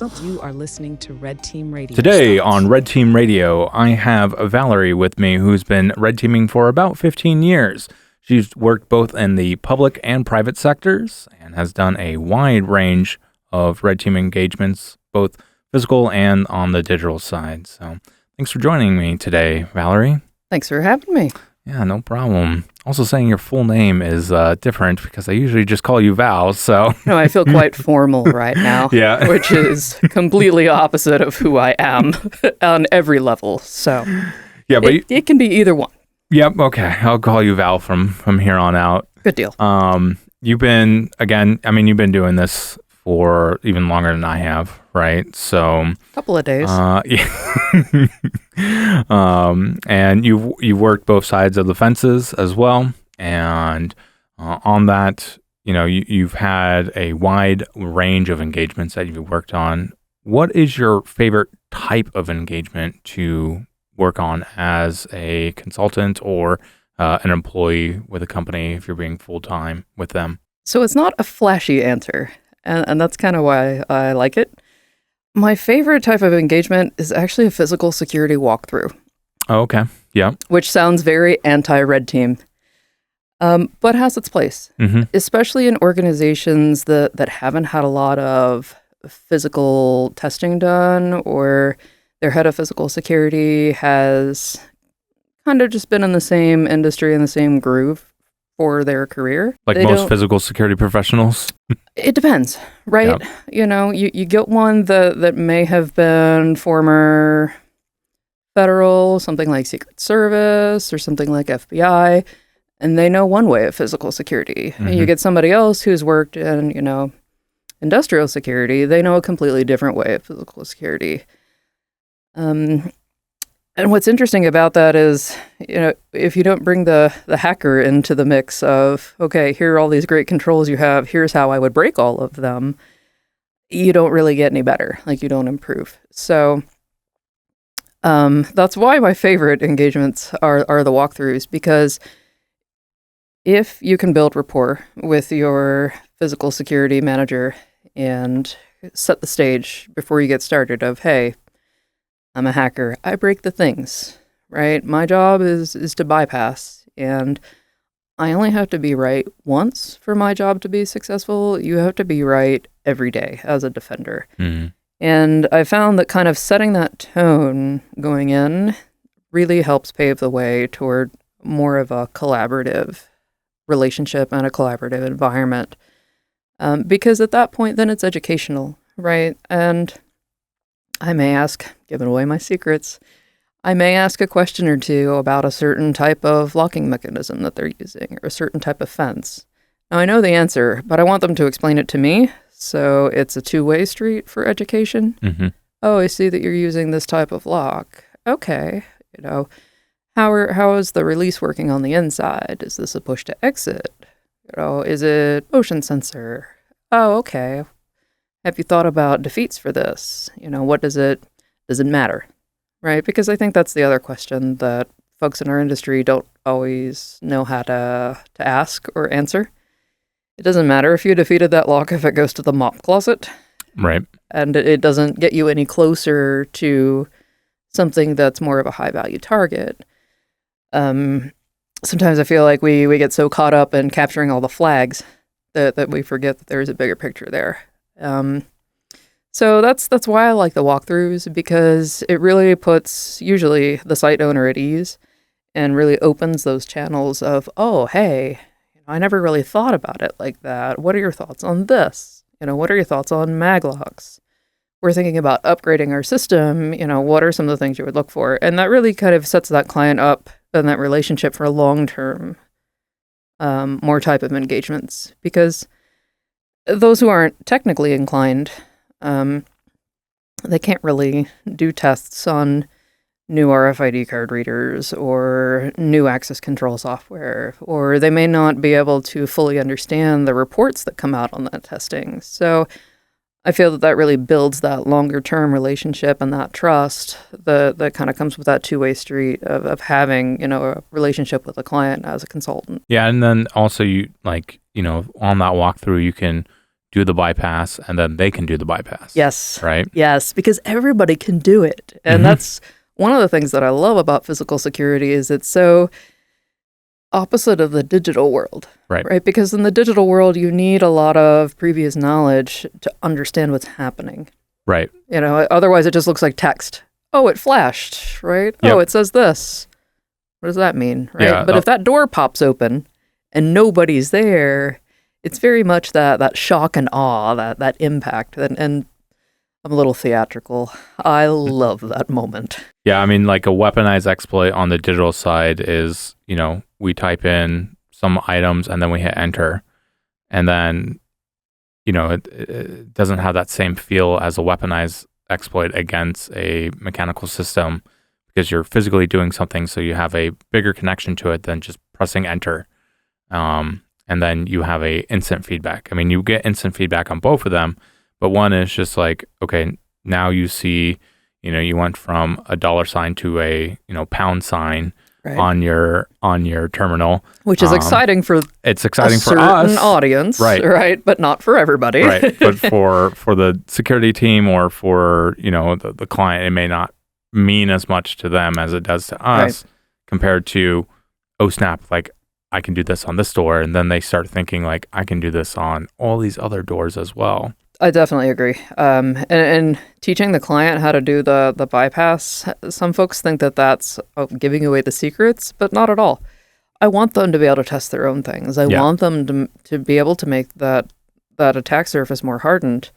You are listening to Red Team Radio. Today on Red Team Radio, I have Valerie with me, who's been red teaming for about 15 years. She's worked both in the public and private sectors and has done a wide range of red team engagements, both physical and on the digital side. So thanks for joining me today, Valerie. Thanks for having me. Yeah, no problem. Also saying your full name is different because I usually just call you Val, so... No, I feel quite formal right now, yeah. Which is completely opposite of who I am on every level. So yeah, but it can be either one. Yep, okay. I'll call you Val from here on out. Good deal. You've been doing this for even longer than I have, right? So couple of days. Yeah. And you've worked both sides of the fences as well. And on that, you've had a wide range of engagements that you've worked on. What is your favorite type of engagement to work on as a consultant or an employee with a company if you're being full-time with them? So it's not a flashy answer, and that's kind of why I like it. My favorite type of engagement is actually a physical security walkthrough. Oh, okay. Yeah. Which sounds very anti-red team, but has its place, especially in organizations that haven't had a lot of physical testing done, or their head of physical security has kind of just been in the same industry, in the same groove for their career. Like most physical security professionals? It depends, right? Yep. You get one that may have been former federal, something like Secret Service or something like FBI, and they know one way of physical security. And you get somebody else who's worked in, industrial security, they know a completely different way of physical security. And what's interesting about that is, if you don't bring the hacker into the mix of, okay, here are all these great controls you have, here's how I would break all of them, you don't really get any better. Like, you don't improve. So that's why my favorite engagements are the walkthroughs, because if you can build rapport with your physical security manager and set the stage before you get started of, hey, I'm a hacker. I break the things, right? My job is to bypass, and I only have to be right once for my job to be successful. You have to be right every day as a defender. And I found that kind of setting that tone going in really helps pave the way toward more of a collaborative relationship and a collaborative environment. Because at that point, then it's educational, right? And I may ask, giving away my secrets, I may ask a question or two about a certain type of locking mechanism that they're using or a certain type of fence. Now, I know the answer, but I want them to explain it to me, so it's a two-way street for education. Oh, I see that you're using this type of lock. Okay, how is the release working on the inside? Is this a push to exit? Is it motion sensor? Oh, okay. Have you thought about defeats for this? What does it matter, right? Because I think that's the other question that folks in our industry don't always know how to ask or answer. It doesn't matter if you defeated that lock if it goes to the mop closet. Right. And it doesn't get you any closer to something that's more of a high-value target. Sometimes I feel like we get so caught up in capturing all the flags that we forget that there's a bigger picture there. So that's why I like the walkthroughs, because it really puts usually the site owner at ease and really opens those channels of, oh, hey, I never really thought about it like that. What are your thoughts on this? What are your thoughts on maglocks? We're thinking about upgrading our system. What are some of the things you would look for? And that really kind of sets that client up and that relationship for long-term, more type of engagements, because those who aren't technically inclined, they can't really do tests on new RFID card readers or new access control software, or they may not be able to fully understand the reports that come out on that testing. So I feel that really builds that longer-term relationship and that trust that kind of comes with that two-way street of having, a relationship with a client as a consultant. Yeah, and then also you on that walkthrough, you can do the bypass, and then they can do the bypass. Yes. Right? Yes, because everybody can do it. And that's one of the things that I love about physical security is it's so opposite of the digital world. Right? Because in the digital world, you need a lot of previous knowledge to understand what's happening. Right. Otherwise it just looks like text. Oh, it flashed, right? Yep. Oh, it says this. What does that mean, right? Yeah, But if that door pops open and nobody's there, it's very much that shock and awe, that impact. And I'm a little theatrical. I love that moment. Yeah, I mean, like a weaponized exploit on the digital side is, we type in some items and then we hit enter. And then, it doesn't have that same feel as a weaponized exploit against a mechanical system because you're physically doing something, so you have a bigger connection to it than just pressing enter. And then you have a instant feedback. I mean, you get instant feedback on both of them, but one is just like, okay, now you see, you went from a $ to a, pound sign on your terminal. Which is exciting for it's exciting a for us. certain audience, right? But not for everybody. Right. But for the security team or for, the client, it may not mean as much to them as it does to us compared to, oh snap, like I can do this on this door. And then they start thinking like, I can do this on all these other doors as well. I definitely agree. And teaching the client how to do the bypass, some folks think that that's giving away the secrets, but not at all. I want them to be able to test their own things. I want them to be able to make that attack surface more hardened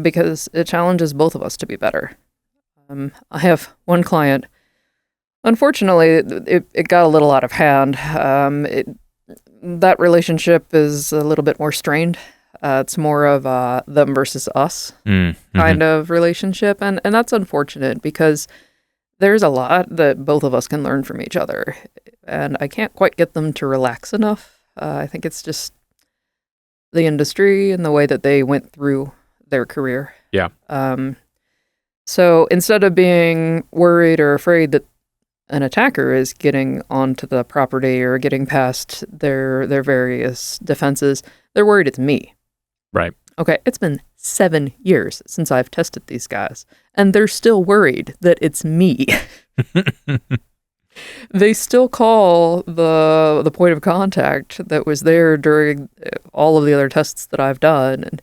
because it challenges both of us to be better. I have one client. Unfortunately, it got a little out of hand. That relationship is a little bit more strained. It's more of them versus us kind of relationship. And that's unfortunate because there's a lot that both of us can learn from each other. And I can't quite get them to relax enough. I think it's just the industry and the way that they went through their career. Yeah. So instead of being worried or afraid that an attacker is getting onto the property or getting past their various defenses, they're worried it's me. Right. Okay, it's been 7 years since I've tested these guys, and they're still worried that it's me. They still call the point of contact that was there during all of the other tests that I've done,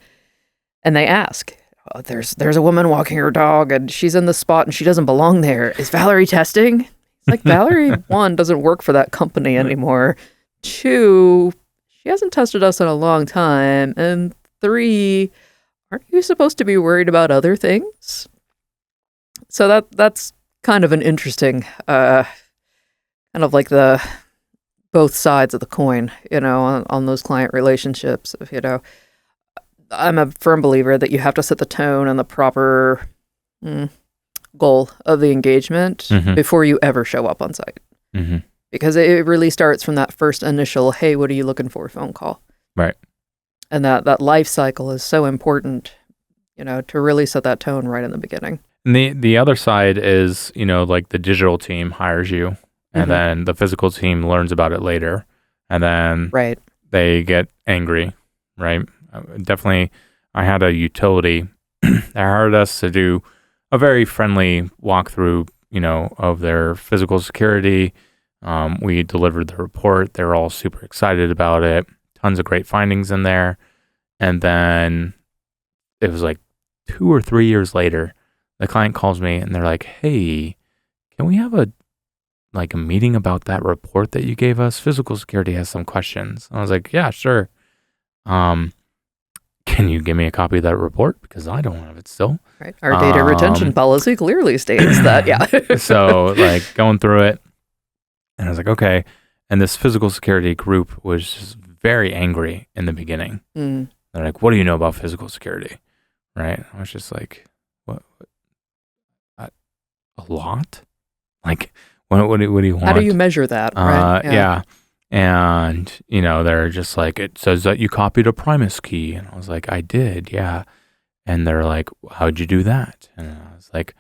and they ask, oh, there's a woman walking her dog, and she's in the spot, and she doesn't belong there. Is Valerie testing? Like, Valerie, one, doesn't work for that company anymore. Two, she hasn't tested us in a long time. And three, aren't you supposed to be worried about other things? So that's kind of an interesting, kind of like the both sides of the coin, on those client relationships. I'm a firm believer that you have to set the tone and the proper goal of the engagement before you ever show up on site. Because it really starts from that first initial, hey, what are you looking for phone call. Right. And that life cycle is so important, to really set that tone right in the beginning. And the other side is, like the digital team hires you and then the physical team learns about it later and then they get angry, right? Definitely, I had a utility that hired us to do a very friendly walkthrough, of their physical security. We delivered the report. They were all super excited about it. Tons of great findings in there. And then it was like 2 or 3 years later, the client calls me and they're like, hey, can we have a meeting about that report that you gave us? Physical security has some questions. I was like, yeah, sure. Can you give me a copy of that report? Because I don't have it still. Right. Our data retention policy clearly states that, yeah. So going through it, and I was like, okay. And this physical security group was just very angry in the beginning. They're like, what do you know about physical security? Right. I was just like, what a lot? Like, what do you want? How do you measure that? Right. Yeah. And, they're just like, it says that you copied a Primus key. And I was like, I did, yeah. And they're like, how'd you do that? And I was like,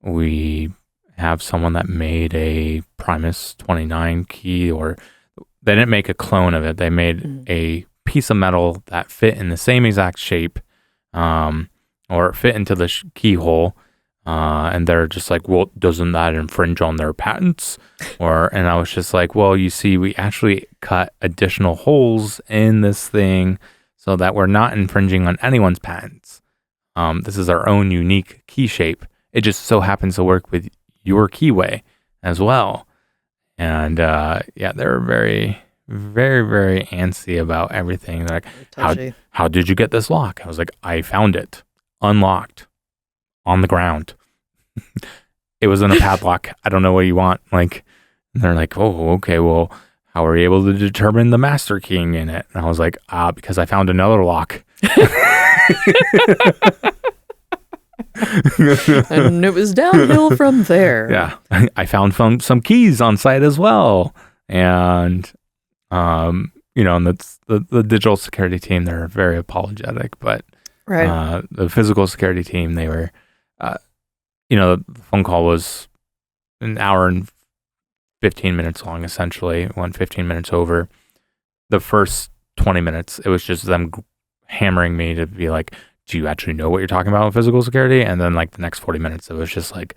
we have someone that made a Primus 29 key, or they didn't make a clone of it. They made a piece of metal that fit in the same exact shape, or fit into the keyhole. And they're just like, well, doesn't that infringe on their patents? And I was just like, well, you see, we actually cut additional holes in this thing so that we're not infringing on anyone's patents. This is our own unique key shape. It just so happens to work with your keyway as well. And they're very, very, very antsy about everything. They're like, how did you get this lock? I was like, I found it unlocked on the ground. It was in a padlock. I don't know what you want. Like, and they're like, oh, okay, well, how are you able to determine the master keying in it? And I was like, because I found another lock. And it was downhill from there. Yeah. I found some keys on site as well. And, and that's the digital security team, they're very apologetic, but right. The physical security team, they were, the phone call was an hour and 15 minutes long, essentially, went 15 minutes over. The first 20 minutes, it was just them hammering me to be like, do you actually know what you're talking about in physical security? And then like the next 40 minutes, it was just like,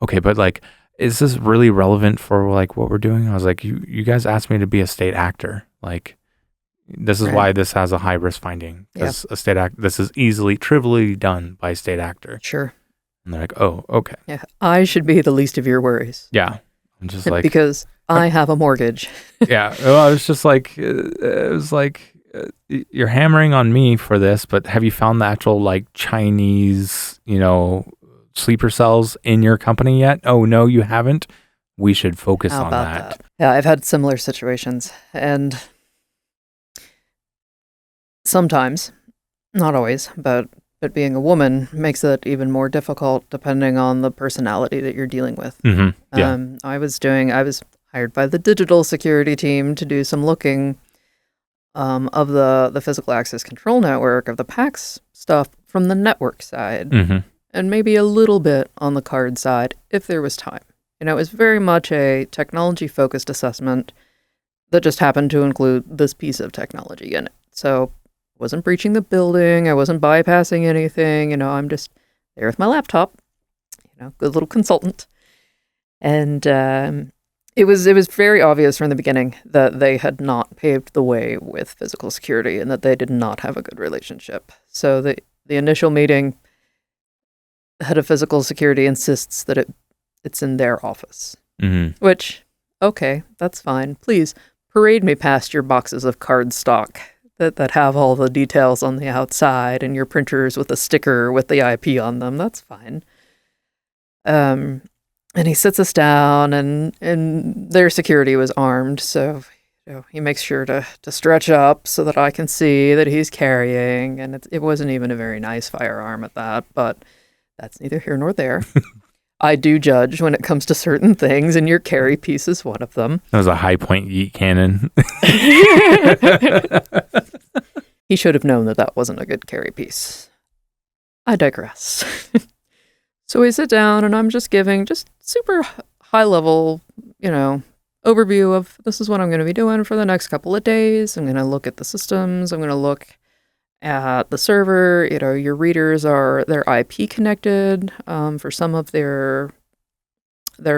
okay, but like, is this really relevant for like what we're doing? I was like, you guys asked me to be a state actor. Like, this is why this has a high risk finding. Because a state this is trivially done by a state actor. Sure. And they're like, oh, okay. Yeah, I should be the least of your worries. Yeah. I'm just like, because I have a mortgage. Yeah. Well, I was just like, it was like, you're hammering on me for this, but have you found the actual like Chinese, sleeper cells in your company yet? Oh, no, you haven't. We should focus on that. Yeah, I've had similar situations, and sometimes, not always, but being a woman makes it even more difficult depending on the personality that you're dealing with. Mm-hmm. Yeah. I was hired by the digital security team to do some looking of the physical access control network, of the PACS stuff from the network side, and maybe a little bit on the card side if there was time. It was very much a technology-focused assessment that just happened to include this piece of technology in it. So I wasn't breaching the building, I wasn't bypassing anything, I'm just there with my laptop, good little consultant. And it was very obvious from the beginning that they had not paved the way with physical security and that they did not have a good relationship. So the initial meeting, the head of physical security insists that it's in their office, which, okay, that's fine. Please parade me past your boxes of card stock that have all the details on the outside and your printers with a sticker with the IP on them. That's fine. And he sits us down, and their security was armed, so he makes sure to stretch up so that I can see that he's carrying, and it wasn't even a very nice firearm at that, but that's neither here nor there. I do judge when it comes to certain things, and your carry piece is one of them. That was a high point yeet cannon. He should have known that wasn't a good carry piece. I digress. So we sit down, and I'm just giving just super high level, overview of this is what I'm going to be doing for the next couple of days. I'm going to look at the systems. I'm going to look at the server. Your readers are their IP connected for some of their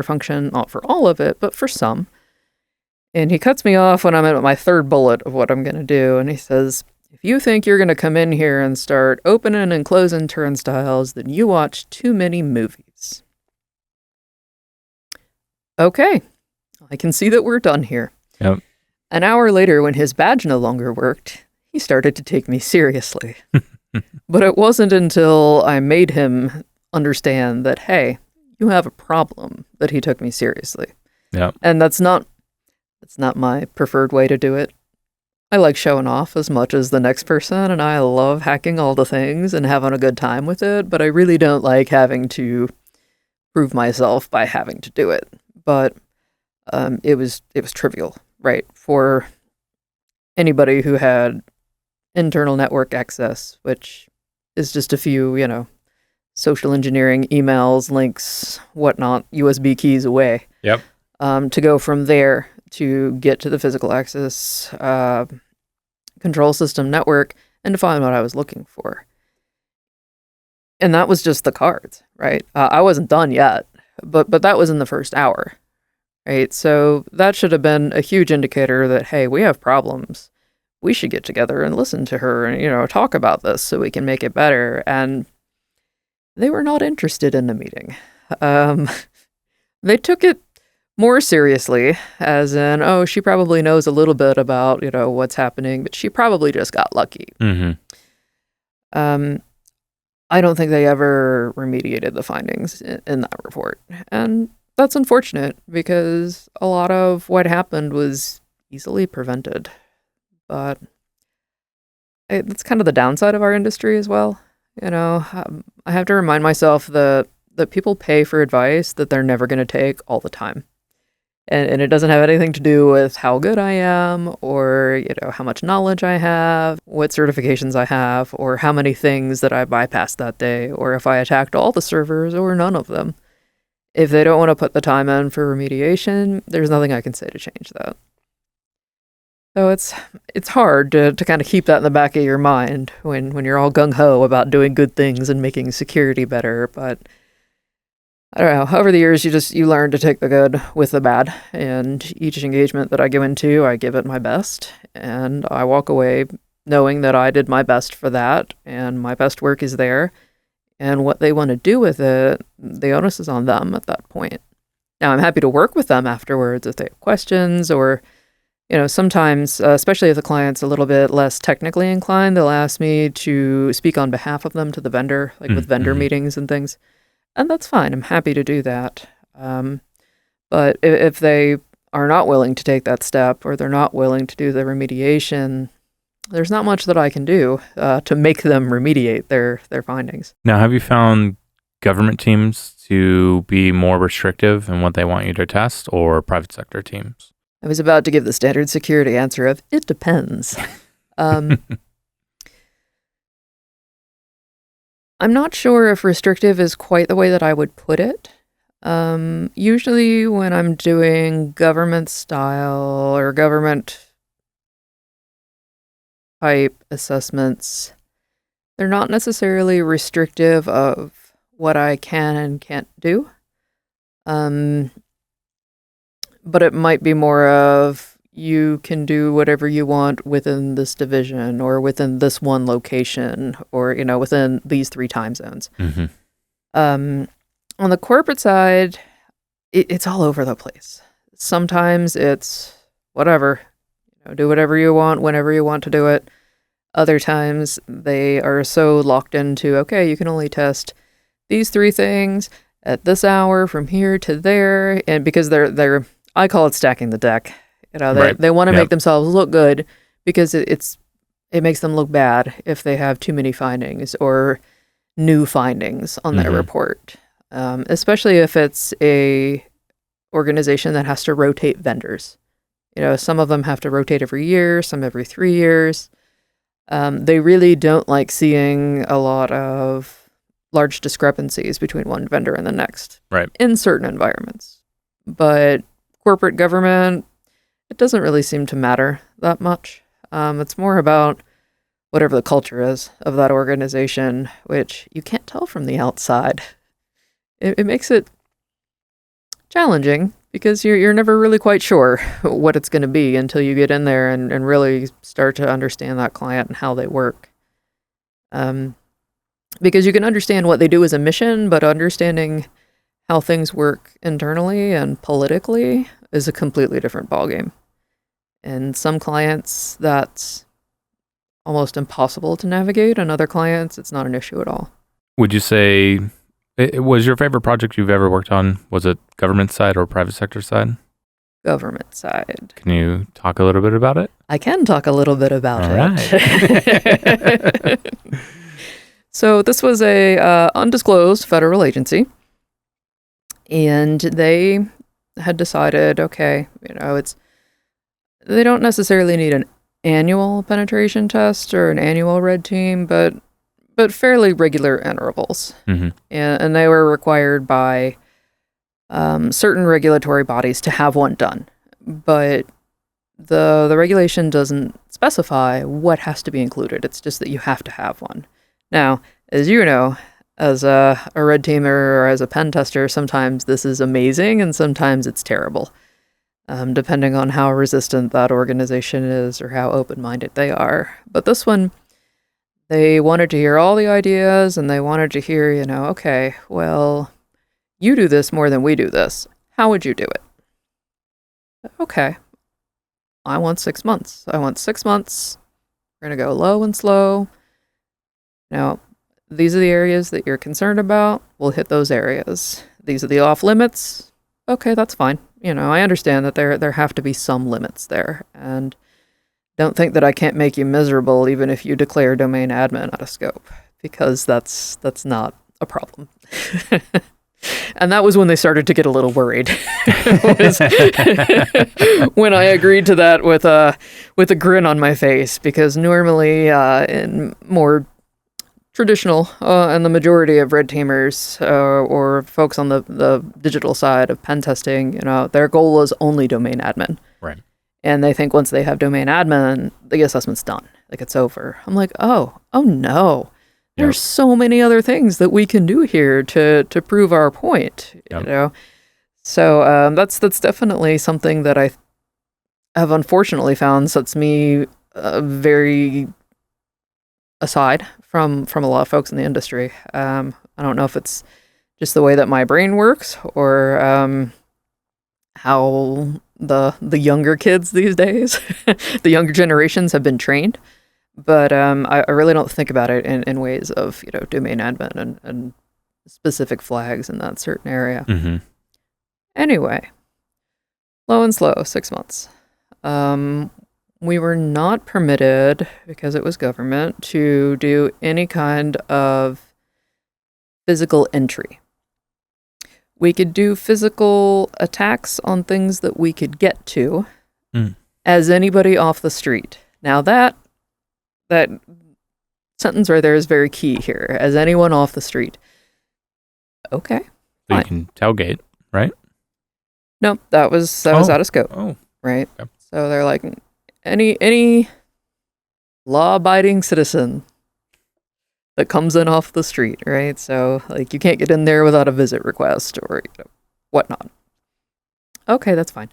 function, not for all of it, but for some. And he cuts me off when I'm at my third bullet of what I'm going to do, and he says, if you think you're going to come in here and start opening and closing turnstiles, then you watch too many movies. Okay, I can see that we're done here. Yep. An hour later, when his badge no longer worked, he started to take me seriously. But it wasn't until I made him understand that, hey, you have a problem, that he took me seriously. Yep. And that's not my preferred way to do it. I like showing off as much as the next person, and I love hacking all the things and having a good time with it, but I really don't like having to prove myself by having to do it. But it was trivial, right? For anybody who had internal network access, which is just a few, social engineering emails, links, whatnot, USB keys away. Yep. To go from there to get to the physical access control system network and to find what I was looking for. And that was just the cards, right? I wasn't done yet, but that was in the first hour, right? So that should have been a huge indicator that, hey, we have problems. We should get together and listen to her and, talk about this so we can make it better. And they were not interested in the meeting. They took it more seriously, as in, oh, she probably knows a little bit about, what's happening, but she probably just got lucky. I don't think they ever remediated the findings in that report. And that's unfortunate because a lot of what happened was easily prevented. But it's kind of the downside of our industry as well. I have to remind myself that people pay for advice that they're never going to take all the time. And it doesn't have anything to do with how good I am or, how much knowledge I have, what certifications I have, or how many things that I bypassed that day, or if I attacked all the servers or none of them. If they don't want to put the time in for remediation, there's nothing I can say to change that. So it's hard to kind of keep that in the back of your mind when you're all gung-ho about doing good things and making security better, but I don't know. Over the years, you learn to take the good with the bad, and each engagement that I go into, I give it my best, and I walk away knowing that I did my best for that, and my best work is there, and what they want to do with it, the onus is on them at that point. Now, I'm happy to work with them afterwards if they have questions, or, sometimes, especially if the client's a little bit less technically inclined, they'll ask me to speak on behalf of them to the vendor, like with vendor meetings and things. And that's fine. I'm happy to do that. But if they are not willing to take that step or they're not willing to do the remediation, there's not much that I can do to make them remediate their findings. Now, have you found government teams to be more restrictive in what they want you to test, or private sector teams? I was about to give the standard security answer of, it depends. I'm not sure if restrictive is quite the way that I would put it. Usually when I'm doing government style or government type assessments, they're not necessarily restrictive of what I can and can't do. But it might be more of, you can do whatever you want within this division or within this one location or, within these 3 time zones. On the corporate side, it's all over the place. Sometimes it's whatever, do whatever you want, whenever you want to do it. Other times they are so locked into, okay, you can only test these 3 things at this hour from here to there. And because they're I call it stacking the deck. They want to make themselves look good because it makes them look bad if they have too many findings or new findings on their report. Especially if it's a organization that has to rotate vendors. Some of them have to rotate every year, some every 3 years. They really don't like seeing a lot of large discrepancies between one vendor and the next in certain environments. But corporate government, it doesn't really seem to matter that much. It's more about whatever the culture is of that organization, which you can't tell from the outside. It makes it challenging because you're never really quite sure what it's going to be until you get in there and really start to understand that client and how they work. Because you can understand what they do as a mission, but understanding how things work internally and politically is a completely different ballgame. And some clients, that's almost impossible to navigate, and other clients, it's not an issue at all. Would you say, was your favorite project you've ever worked on, was it government side or private sector side? Government side. Can you talk a little bit about it? I can talk a little bit about it. Right. So this was a undisclosed federal agency, and they had decided, okay, they don't necessarily need an annual penetration test or an annual red team, but fairly regular intervals. And they were required by certain regulatory bodies to have one done. But the regulation doesn't specify what has to be included. It's just that you have to have one. Now, as you know, as a red teamer or as a pen tester, sometimes this is amazing and sometimes it's terrible, depending on how resistant that organization is or how open-minded they are. But this one, they wanted to hear all the ideas and they wanted to hear, okay, well, you do this more than we do this. How would you do it? Okay. I want 6 months. I want 6 months. We're going to go low and slow. Now, these are the areas that you're concerned about. We'll hit those areas. These are the off limits. Okay, that's fine. I understand that there have to be some limits there. And don't think that I can't make you miserable even if you declare domain admin out of scope, because that's not a problem. And that was when they started to get a little worried. When I agreed to that with a grin on my face, because normally in more traditional and the majority of red teamers or folks on the digital side of pen testing, their goal is only domain admin. Right. And they think once they have domain admin, the assessment's done. Like, it's over. I'm like, oh no. There's so many other things that we can do here to prove our point, So that's definitely something that I have unfortunately found sets me very aside from a lot of folks in the industry. I don't know if it's just the way that my brain works or how the younger kids these days, the younger generations have been trained. But I really don't think about it in ways of, domain admin and specific flags in that certain area. Mm-hmm. Anyway, low and slow, 6 months. We were not permitted, because it was government, to do any kind of physical entry. We could do physical attacks on things that we could get to as anybody off the street. Now that sentence right there is very key here. As anyone off the street. Okay. So you can tailgate, right? No, that was out of scope. Oh. Right. Yep. So they're like, any law-abiding citizen that comes in off the street, right? So like you can't get in there without a visit request or whatnot. Okay, that's fine.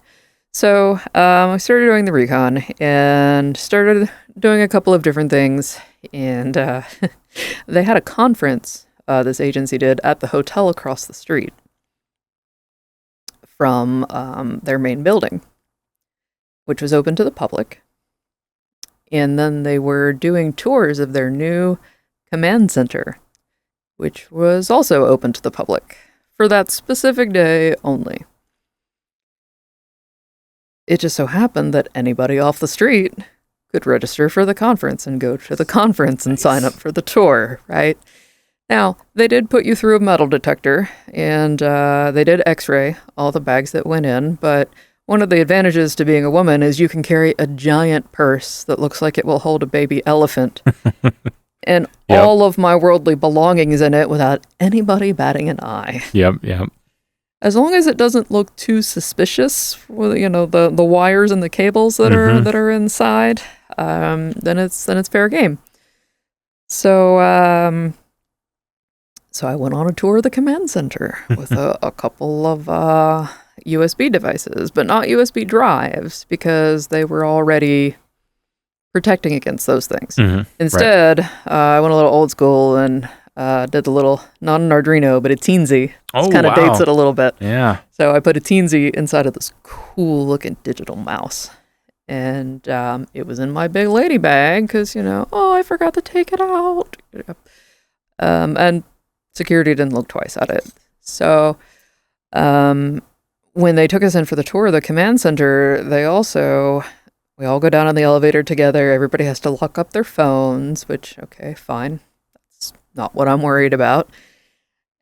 So I started doing the recon and started doing a couple of different things. And they had a conference, this agency did, at the hotel across the street from their main building, which was open to the public. And then they were doing tours of their new command center, which was also open to the public for that specific day only. It just so happened that anybody off the street could register for the conference and go to the conference and sign up for the tour, right? Now, they did put you through a metal detector, and they did x-ray all the bags that went in, but one of the advantages to being a woman is you can carry a giant purse that looks like it will hold a baby elephant and all of my worldly belongings in it without anybody batting an eye. Yep. As long as it doesn't look too suspicious with the wires and the cables that are inside, then it's fair game. So I went on a tour of the command center with a couple of USB devices, but not USB drives because they were already protecting against those things. Instead, I went a little old school and did the little, not an Arduino, but a Teensy. It kind of dates it a little bit. Yeah. So I put a Teensy inside of this cool looking digital mouse. And it was in my big lady bag because, I forgot to take it out. And security didn't look twice at it. So when they took us in for the tour of the command center, we all go down on the elevator together. Everybody has to lock up their phones, which, okay, fine. Not what I'm worried about.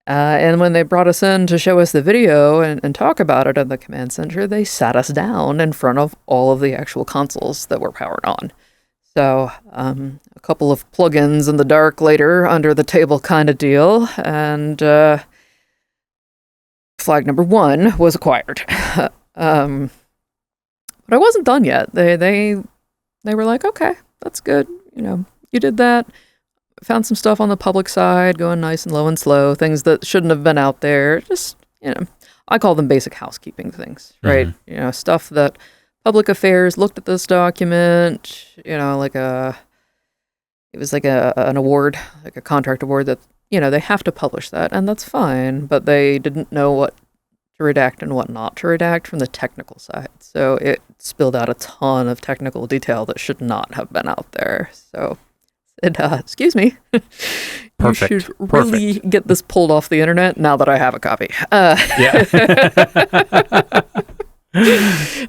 And when they brought us in to show us the video and talk about it at the command center, they sat us down in front of all of the actual consoles that were powered on. So a couple of plugins in the dark later under the table kind of deal. And flag number 1 was acquired. But I wasn't done yet. They were like, okay, that's good. You did that. Found some stuff on the public side, going nice and low and slow, things that shouldn't have been out there. Just, I call them basic housekeeping things, right? Stuff that public affairs looked at this document, it was like an award, like a contract award that, they have to publish that, and that's fine, but they didn't know what to redact and what not to redact from the technical side. So it spilled out a ton of technical detail that should not have been out there. So excuse me. Perfect. You should really get this pulled off the internet now that I have a copy.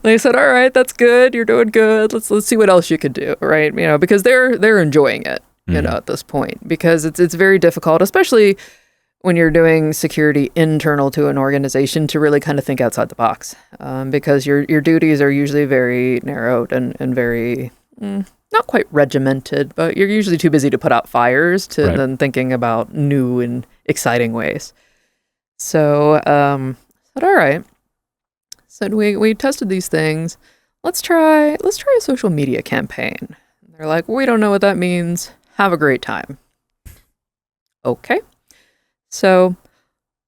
They said, all right, that's good. You're doing good. Let's see what else you could do, right? Because they're enjoying it, at this point, because it's very difficult, especially when you're doing security internal to an organization, to really kind of think outside the box, because your duties are usually very narrowed and very not quite regimented, but you're usually too busy to put out fires to then thinking about new and exciting ways. So said, all right. Said we tested these things. Let's try a social media campaign. They're like, we don't know what that means. Have a great time. Okay. So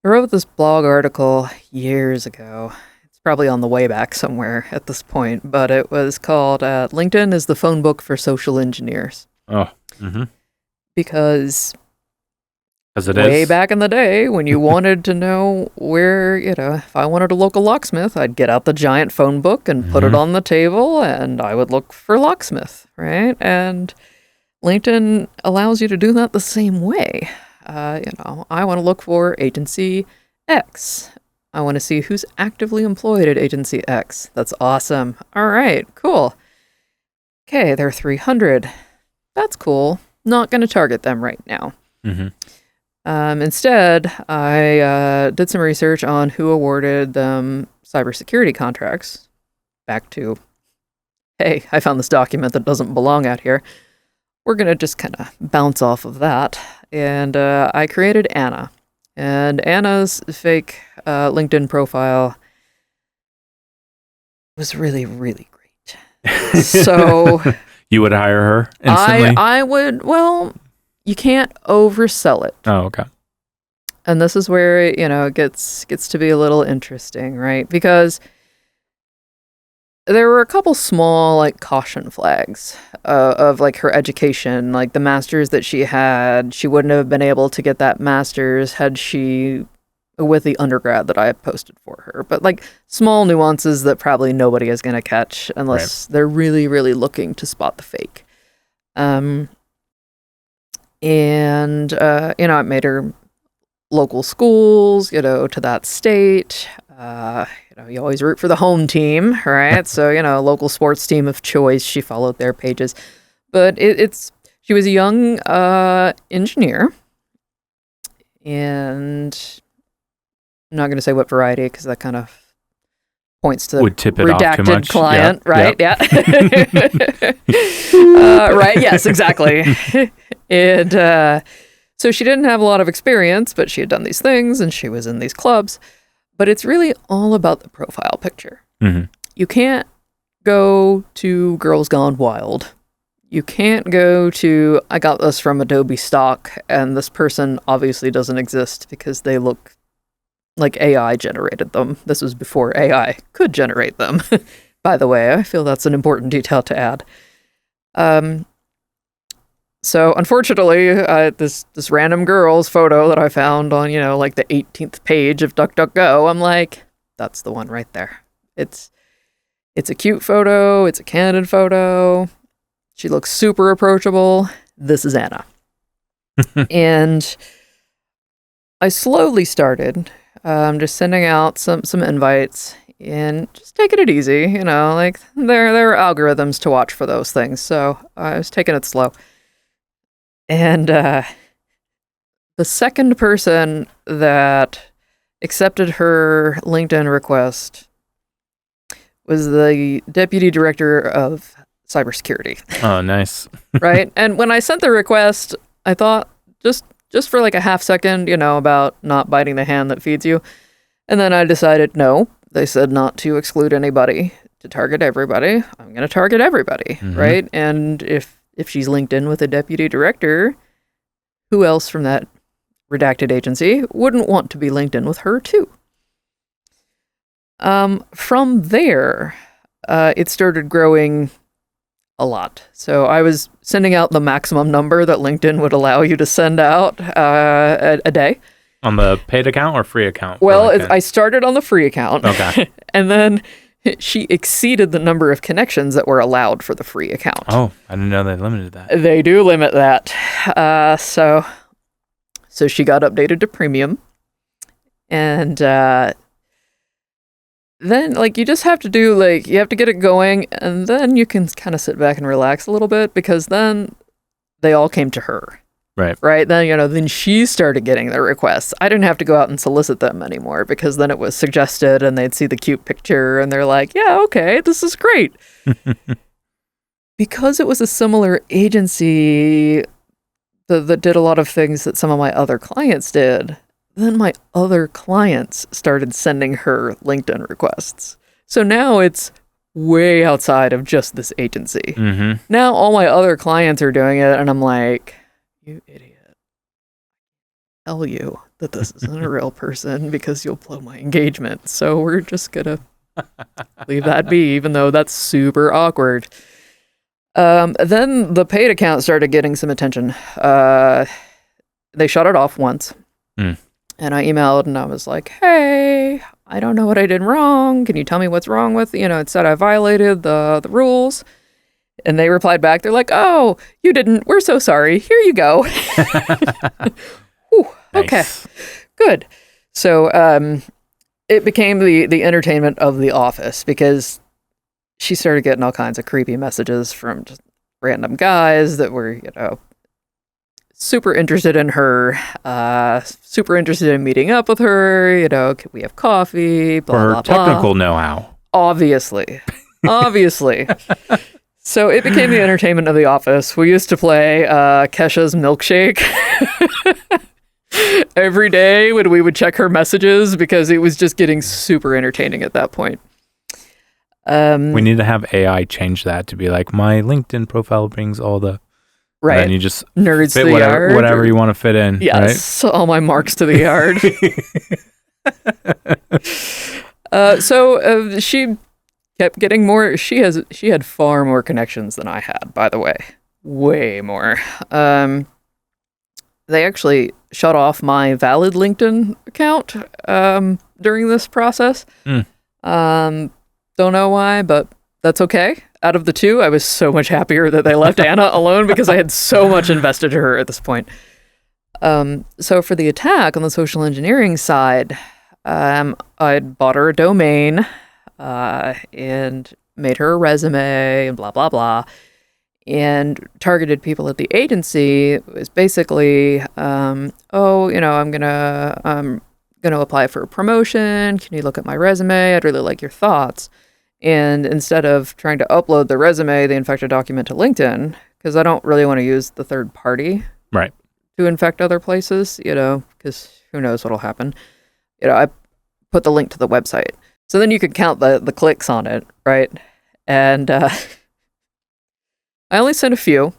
I wrote this blog article years ago. It's probably on the way back somewhere at this point, but it was called LinkedIn is the phone book for social engineers. Oh. Because it way is. back in the day, when you wanted to know where, if I wanted a local locksmith, I'd get out the giant phone book and put it on the table, and I would look for locksmith, right? And LinkedIn allows you to do that the same way. I want to look for agency X. I want to see who's actively employed at agency X. That's awesome. All right, cool. Okay, there are 300. That's cool. Not going to target them right now. Instead, I did some research on who awarded them cybersecurity contracts. Back to, hey, I found this document that doesn't belong out here. We're going to just kind of bounce off of that. And I created Anna. And Anna's fake LinkedIn profile was really, really great. So you would hire her instantly? I would, well, you can't oversell it. Oh, okay. And this is where, it gets to be a little interesting, right? Because there were a couple small, caution flags of, her education. Like, the master's that she had, she wouldn't have been able to get that master's had she, with the undergrad that I had posted for her. But, small nuances that probably nobody is going to catch unless they're really, really looking to spot the fake. And, it made her local schools, to that state. You always root for the home team, right? So, local sports team of choice, she followed their pages. But she was a young engineer. And I'm not going to say what variety, because that kind of points to would tip it off too redacted much. client, right? Yeah. Right. Yes, exactly. And so she didn't have a lot of experience, but she had done these things and she was in these clubs. But it's really all about the profile picture. You can't go to Girls Gone Wild. You can't go to, I got this from Adobe stock, and this person obviously doesn't exist because they look like AI generated them. This was before AI could generate them. By the way, I feel that's an important detail to add. So unfortunately, this random girl's photo that I found on, the 18th page of DuckDuckGo, I'm like, that's the one right there. It's a cute photo. It's a candid photo. She looks super approachable. This is Anna. And I slowly started just sending out some invites and just taking it easy. There are algorithms to watch for those things. So I was taking it slow. And the second person that accepted her LinkedIn request was the deputy director of cybersecurity. Oh, nice. Right? And when I sent the request, I thought just for a half second, about not biting the hand that feeds you. And then I decided, no, they said not to exclude anybody to target everybody, I'm going to target everybody, right? And if she's linked in with a deputy director, who else from that redacted agency wouldn't want to be linked in with her too? From there, it started growing a lot. So I was sending out the maximum number that LinkedIn would allow you to send out a day. On the paid account or free account? Well, I started on the free account. Okay. And then she exceeded the number of connections that were allowed for the free account. Oh, I didn't know they limited that. They do limit that. So she got updated to premium. And then, like, you just have to do, like, you have to get it going, and then you can kind of sit back and relax a little bit, because then they all came to her. Right. Then, then she started getting their requests. I didn't have to go out and solicit them anymore, because then it was suggested and they'd see the cute picture and they're like, yeah, okay, this is great. Because it was a similar agency that did a lot of things that some of my other clients did, then my other clients started sending her LinkedIn requests. So now it's way outside of just this agency. Now all my other clients are doing it, and I'm like, you idiot. Tell you that this isn't a real person because you'll blow my engagement. So we're just going to leave that be, even though that's super awkward. Then the paid account started getting some attention. They shut it off once. And I emailed and I was like, hey, I don't know what I did wrong. Can you tell me what's wrong with, it said I violated the rules. And they replied back, they're like, oh, you didn't. We're so sorry. Here you go. Ooh, okay, Nice. Good. So it became the entertainment of the office, because she started getting all kinds of creepy messages from just random guys that were, super interested in her, super interested in meeting up with her, can we have coffee, blah, For blah, blah. technical know-how. Obviously. So it became the entertainment of the office. We used to play Kesha's Milkshake every day when we would check her messages, because it was just getting super entertaining at that point. We need to have AI change that to be like, my LinkedIn profile brings all the... Right. And then you just nerds fit to the yard. whatever you want to fit in. Yes, all my marks to the yard. So she kept getting more. She had far more connections than I had, by the way. Way more. They actually shut off my valid LinkedIn account during this process. Don't know why, but that's okay. Out of the two, I was so much happier that they left Anna alone, because I had so much invested in her at this point. So for the attack on the social engineering side, I'd bought her a domain and made her a resume and blah, blah, blah, and targeted people at the agency. It was basically, I'm gonna apply for a promotion. Can you look at my resume? I'd really like your thoughts. And instead of trying to upload the resume, they infect a document to LinkedIn, because I don't really want to use the third party to infect other places, because who knows what'll happen. I put the link to the website. So then you could count the clicks on it, right? And I only sent a few,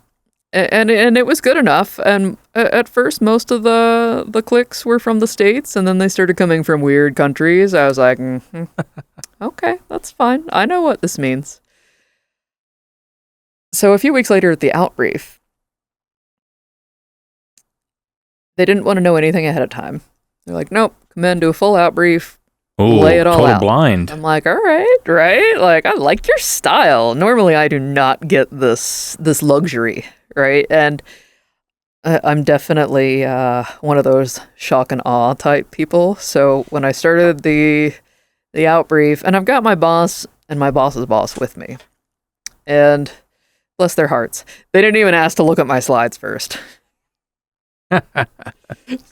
and it was good enough. And at first, most of the clicks were from the States, and then they started coming from weird countries. I was like, okay, that's fine. I know what this means. So a few weeks later at the outbrief, they didn't want to know anything ahead of time. They're like, nope, come in, do a full outbrief, lay it all total out. blind. I'm like, all right, right? Like, I like your style. Normally, I do not get this luxury, right? And I'm definitely one of those shock and awe type people. So when I started the outbrief, and I've got my boss and my boss's boss with me, and bless their hearts, they didn't even ask to look at my slides first.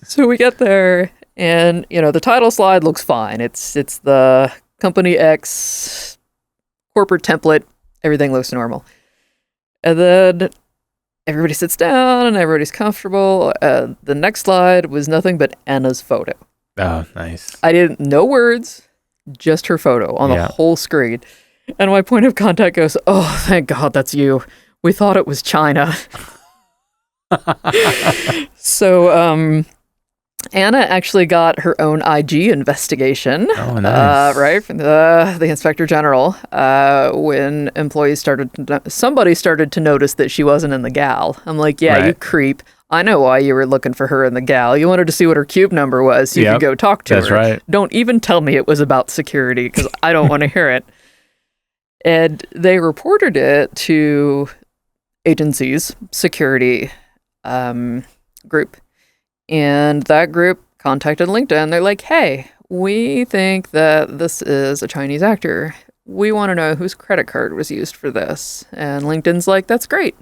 So we get there, and the title slide looks fine. It's the company X corporate template. Everything looks normal. And then everybody sits down and everybody's comfortable. The next slide was nothing but Anna's photo. Oh, nice. No words, just her photo on the whole screen. And my point of contact goes, "Oh, thank God that's you. We thought it was China." So, Anna actually got her own IG investigation, Oh, nice. right, from the Inspector General, when somebody started to notice that she wasn't in the gal. I'm like, yeah, you Right. creep. I know why you were looking for her in the gal. You wanted to see what her cube number was so you Yep, could go talk to that's her. right. Don't even tell me it was about security because I don't want to hear it. And they reported it to agencies, security group. And that group contacted LinkedIn. They're like, hey, we think that this is a Chinese actor. We want to know whose credit card was used for this. And LinkedIn's like, that's great.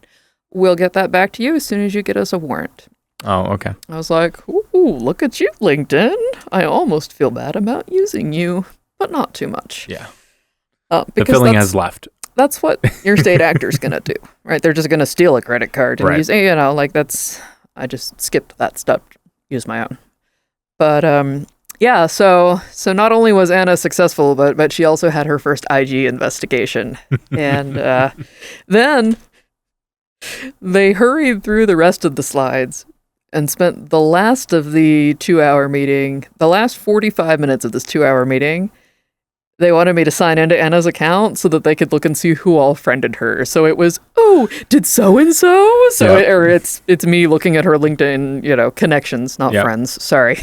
We'll get that back to you as soon as you get us a warrant. Oh, okay. I was like, ooh, look at you, LinkedIn. I almost feel bad about using you, but not too much. Yeah. Because The feeling has left. that's what your state actor's going to do, right? They're just going to steal a credit card and Right. use, I just skipped that step, use my own. But yeah, so not only was Anna successful, but she also had her first IG investigation. And then they hurried through the rest of the slides and spent the last of the 2-hour meeting, the last 45 minutes of this 2-hour meeting, they wanted me to sign into Anna's account so that they could look and see who all friended her. So it was, did so-and-so? Yep. Or it's me looking at her LinkedIn, connections, not Yep. friends. Sorry.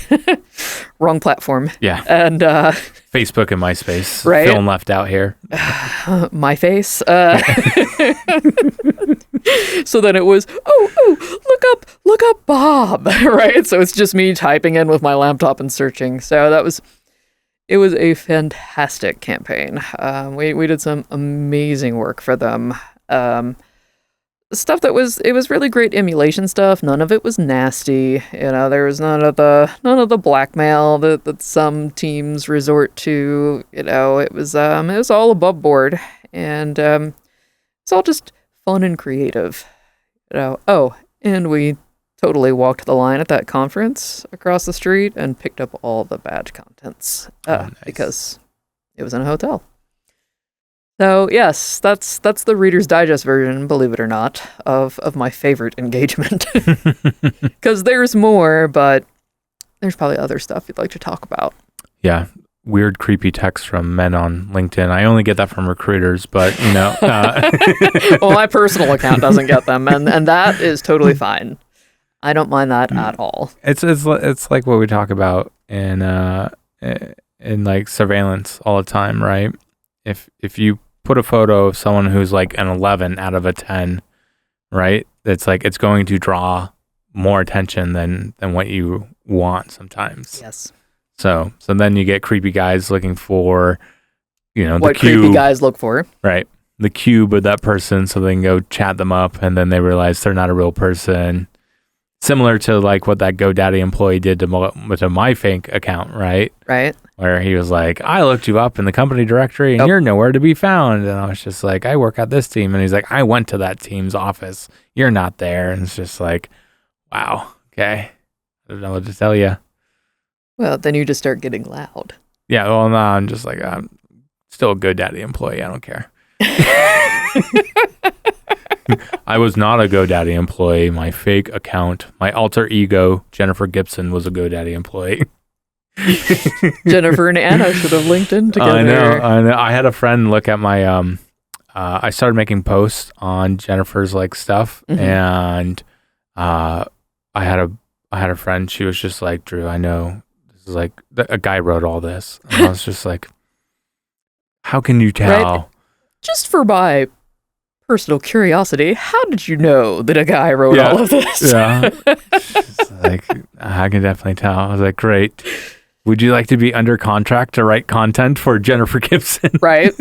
Wrong platform. Yeah. And Facebook and MySpace. Right. Feeling left out here. my face. So then it was, look up Bob, right? So it's just me typing in with my laptop and searching. So it was a fantastic campaign. We did some amazing work for them. Stuff it was really great emulation stuff. None of it was nasty. There was none of the blackmail that some teams resort to. It was all above board, and it's all just fun and creative. And we totally walked the line at that conference across the street and picked up all the badge contents Nice. because it was in a hotel. So yes, that's the Reader's Digest version, believe it or not, of my favorite engagement. Because there's more, but there's probably other stuff you'd like to talk about. Yeah. Weird, creepy texts from men on LinkedIn. I only get that from recruiters, but Well, my personal account doesn't get them, and that is totally fine. I don't mind that at all. It's like what we talk about in like surveillance all the time, right? If you put a photo of someone who's like an 11 out of a 10, right? It's like it's going to draw more attention than what you want sometimes. Yes. So then you get creepy guys looking for, the What cube, creepy guys look for. right? The cube of that person, so they can go chat them up, and then they realize they're not a real person. Similar to like what that GoDaddy employee did to my fake account, right? Right. Where he was like, I looked you up in the company directory and Yep. you're nowhere to be found. And I was just like, I work at this team. And he's like, I went to that team's office. You're not there. And it's just like, wow. Okay. I don't know what to tell you. Well, then you just start getting loud. Yeah. Well, no, I'm just like, I'm still a GoDaddy employee. I don't care. I was not a GoDaddy employee. My fake account, my alter ego, Jennifer Gibson, was a GoDaddy employee. Jennifer and Anna should have linked in together. I know. I had a friend look at my I started making posts on Jennifer's like stuff, Mhm. and I had a friend. She was just like, Drew, I know this is like a guy wrote all this. And I was just like, how can you tell? Right. Just for my personal curiosity, how did you know that a guy wrote Yeah. all of this? Yeah. She's like, I can definitely tell. I was like, great. Would you like to be under contract to write content for Jennifer Gibson? Right?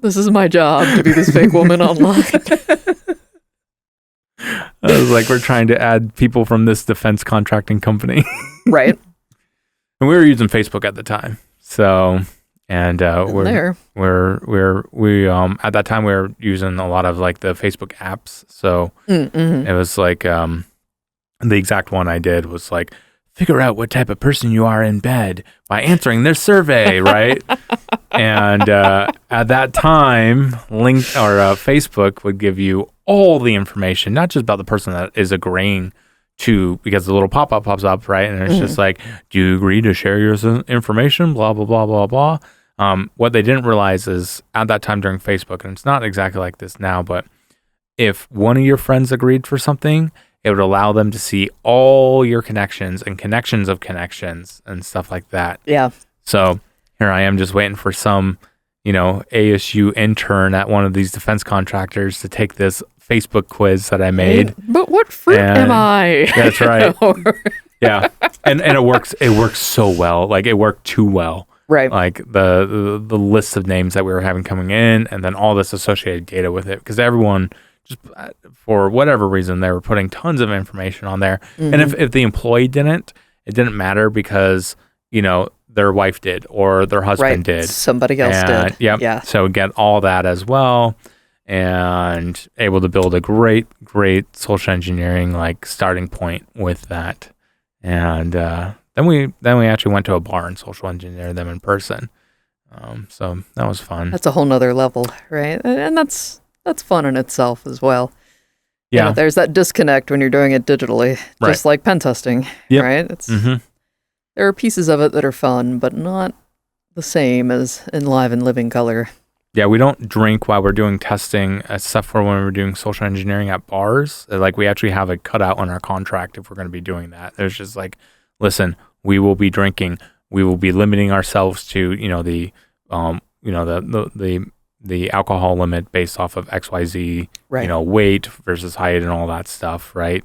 This is my job, to be this fake woman online. I was like, we're trying to add people from this defense contracting company. Right. And we were using Facebook at the time. So, and we at that time we were using a lot of like the Facebook apps. So Mm-hmm. it was like the exact one I did was like, figure out what type of person you are in bed by answering this survey, right? And at that time, Facebook would give you all the information, not just about the person that is agreeing to, because the little pop-up pops up, right? And it's just like, do you agree to share your information? Blah, blah, blah, blah, blah. What they didn't realize is at that time during Facebook, and it's not exactly like this now, but if one of your friends agreed for something, it would allow them to see all your connections and connections of connections and stuff like that. Yeah. So here I am just waiting for some, ASU intern at one of these defense contractors to take this Facebook quiz that I made. But what fruit am I? That's right. Yeah. And it works so well. Like, it worked too well. Right. Like the list of names that we were having coming in, and then all this associated data with it, because everyone, just for whatever reason, they were putting tons of information on there. And if the employee didn't, it didn't matter, because their wife did or their husband did. Somebody else did. Yep. Yeah. So get all that as well, and able to build a great social engineering like starting point with that. And then we actually went to a bar and social engineered them in person. So that was fun. That's a whole nother level, right? And that's fun in itself as well. Yeah. There's that disconnect when you're doing it digitally, just like pen testing, right? It's there are pieces of it that are fun, but not the same as in live and living color. Yeah, we don't drink while we're doing testing, except for when we're doing social engineering at bars. Like, we actually have it cut out on our contract if we're going to be doing that. There's just like, listen, we will be drinking. We will be limiting ourselves to, the alcohol limit based off of XYZ, weight versus height and all that stuff, right?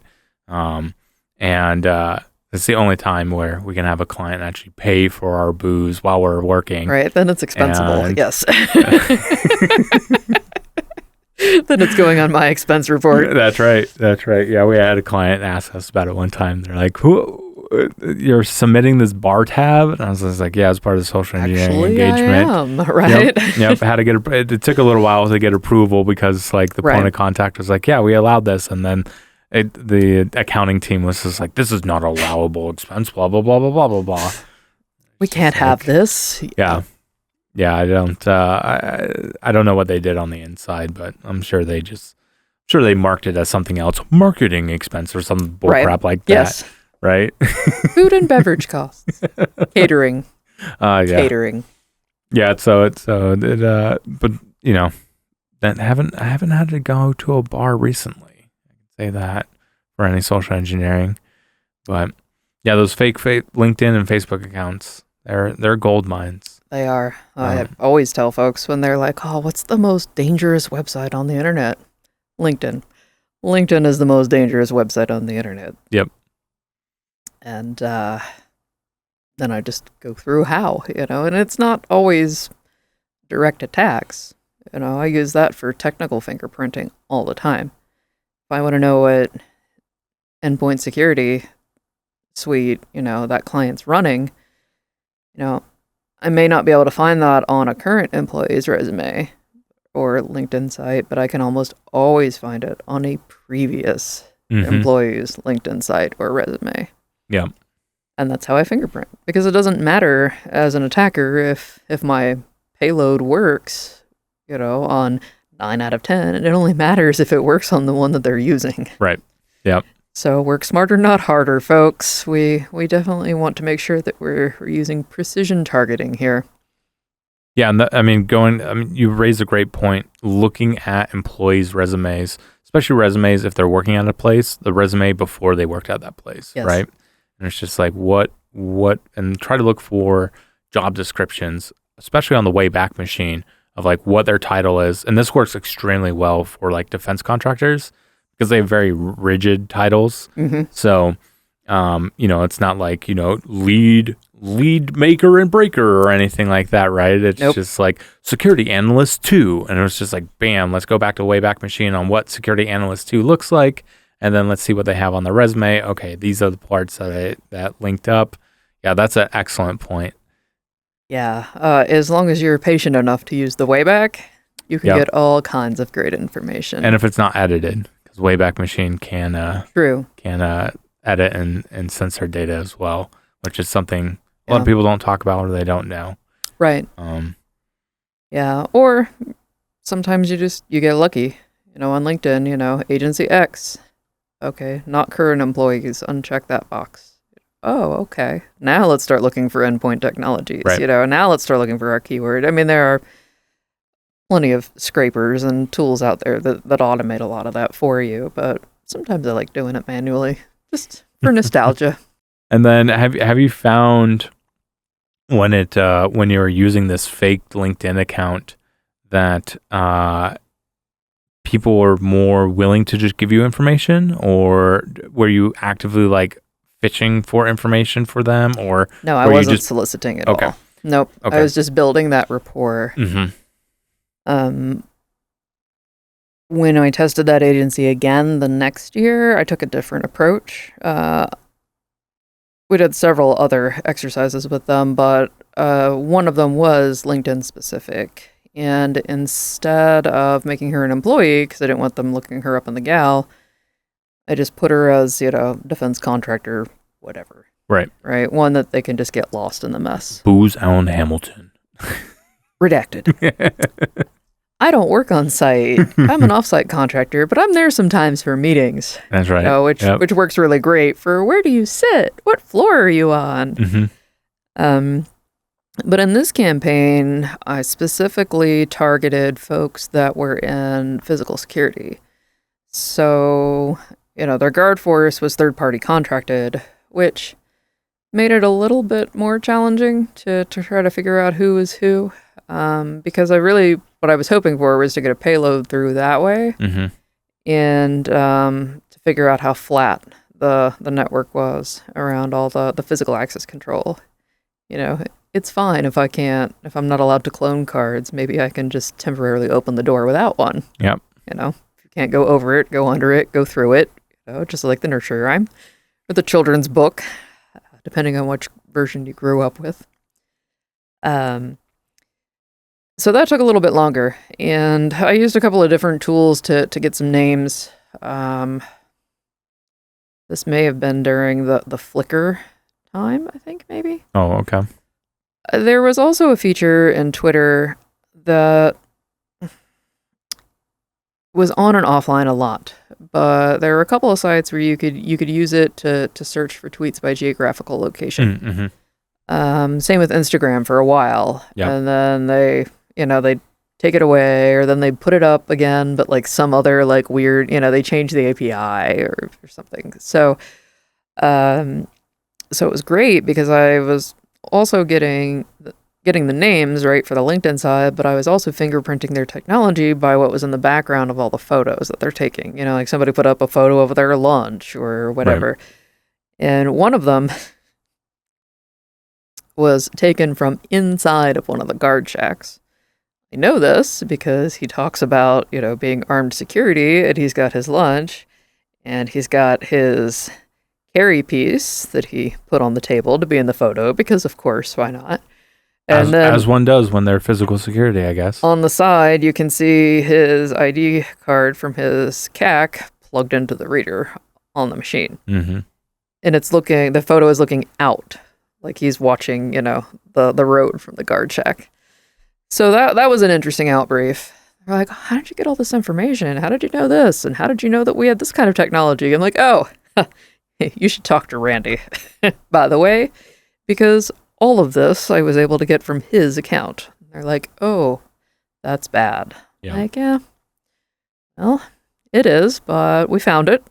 It's the only time where we can have a client actually pay for our booze while we're working. Right, then it's expensible, yes. Then it's going on my expense report. That's right. Yeah, we had a client ask us about it one time. They're like, you're submitting this bar tab? And I was just like, yeah, it's part of the social engineering engagement. I am, right? Yep. Had to get it took a little while to get approval, because like the point of contact was like, yeah, we allowed this, and then the accounting team was just like, this is not allowable expense, blah blah blah blah blah blah blah. We can't have this. Yeah. I don't I don't know what they did on the inside, but I'm sure they marked it as something else, marketing expense or some bullcrap like that. Yes. Right? Food and beverage costs. Catering. Catering. Yeah, but I haven't had to go to a bar recently. I can say that for any social engineering. But yeah, those fake LinkedIn and Facebook accounts, they're gold mines. They are. I always tell folks when they're like, "Oh, what's the most dangerous website on the internet?" LinkedIn. LinkedIn is the most dangerous website on the internet. Yep. And then I just go through how, and it's not always direct attacks. I use that for technical fingerprinting all the time. If I want to know what endpoint security suite, that client's running, I may not be able to find that on a current employee's resume or LinkedIn site, but I can almost always find it on a previous employee's LinkedIn site or resume. Yeah. And that's how I fingerprint, because it doesn't matter as an attacker if my payload works, on 9 out of 10, and it only matters if it works on the one that they're using. Right. Yep. So work smarter, not harder, folks. We definitely want to make sure that we're using precision targeting here. Yeah, and you raised a great point. Looking at employees' resumes, especially resumes if they're working at a place, the resume before they worked at that place, right? And it's just like what, and try to look for job descriptions, especially on the Wayback Machine, of like what their title is. And this works extremely well for like defense contractors, because they have very rigid titles. So, it's not like, lead maker and breaker or anything like that, right? It's just like security analyst 2. And it was just like, bam, let's go back to Wayback Machine on what security analyst 2 looks like. And then let's see what they have on the resume. Okay, these are the parts that linked up. Yeah, that's an excellent point. Yeah, as long as you're patient enough to use the Wayback, you can get all kinds of great information. And if it's not edited, because Wayback Machine can edit and censor data as well, which is something a lot of people don't talk about or they don't know. Right. Yeah. Or sometimes you get lucky, on LinkedIn, agency X. Okay, not current employees. Uncheck that box. Oh, okay. Now let's start looking for endpoint technologies. Right. Now let's start looking for our keyword. I mean, there are plenty of scrapers and tools out there that automate a lot of that for you, but sometimes I like doing it manually, just for nostalgia. And then have you found when you're using this fake LinkedIn account that people are more willing to just give you information, or were you actively like fishing for information for them, or No, I wasn't soliciting at all. Nope. Okay. I was just building that rapport. Mm-hmm. When I tested that agency again the next year, I took a different approach. We did several other exercises with them, but one of them was LinkedIn specific. And instead of making her an employee, because I didn't want them looking her up in the gal, I just put her as, defense contractor, whatever. Right. Right. One that they can just get lost in the mess. Booz Allen Hamilton. Redacted. I don't work on site. I'm an off-site contractor, but I'm there sometimes for meetings. That's right. Which works really great for where do you sit? What floor are you on? Mm-hmm. But in this campaign, I specifically targeted folks that were in physical security. So, their guard force was third-party contracted, which made it a little bit more challenging to try to figure out who was who. Because what I was hoping for was to get a payload through that way, mm-hmm. and to figure out how flat the network was around all the physical access control. It's fine if I'm not allowed to clone cards, maybe I can just temporarily open the door without one. Yep. If you can't go over it, go under it, go through it, just like the nursery rhyme or the children's book, depending on which version you grew up with. So that took a little bit longer, and I used a couple of different tools to get some names. This may have been during the Flickr time, I think, maybe. Oh, okay. There was also a feature in Twitter that was on and offline a lot, but there were a couple of sites where you could use it to search for tweets by geographical location. Mm-hmm. Same with Instagram for a while, and then they take it away, or then they put it up again, but like some other like weird, they change the API or something. So it was great because I was also getting the names right for the LinkedIn side, but I was also fingerprinting their technology by what was in the background of all the photos that they're taking. Like somebody put up a photo of their lunch or whatever. Right. And one of them was taken from inside of one of the guard shacks. I know this because he talks about, being armed security, and he's got his lunch, and he's got his carry piece that he put on the table to be in the photo because, of course, why not? And as one does when they're physical security, I guess. On the side, you can see his ID card from his CAC plugged into the reader on the machine. Mm-hmm. And the photo is looking out, like he's watching, the road from the guard shack. So that was an interesting outbrief. They're like, how did you get all this information? How did you know this? And how did you know that we had this kind of technology? I'm like, oh, you should talk to Randy, by the way, because all of this I was able to get from his account. They're like, oh, that's bad. Yeah. Like, yeah, well, it is, but we found it.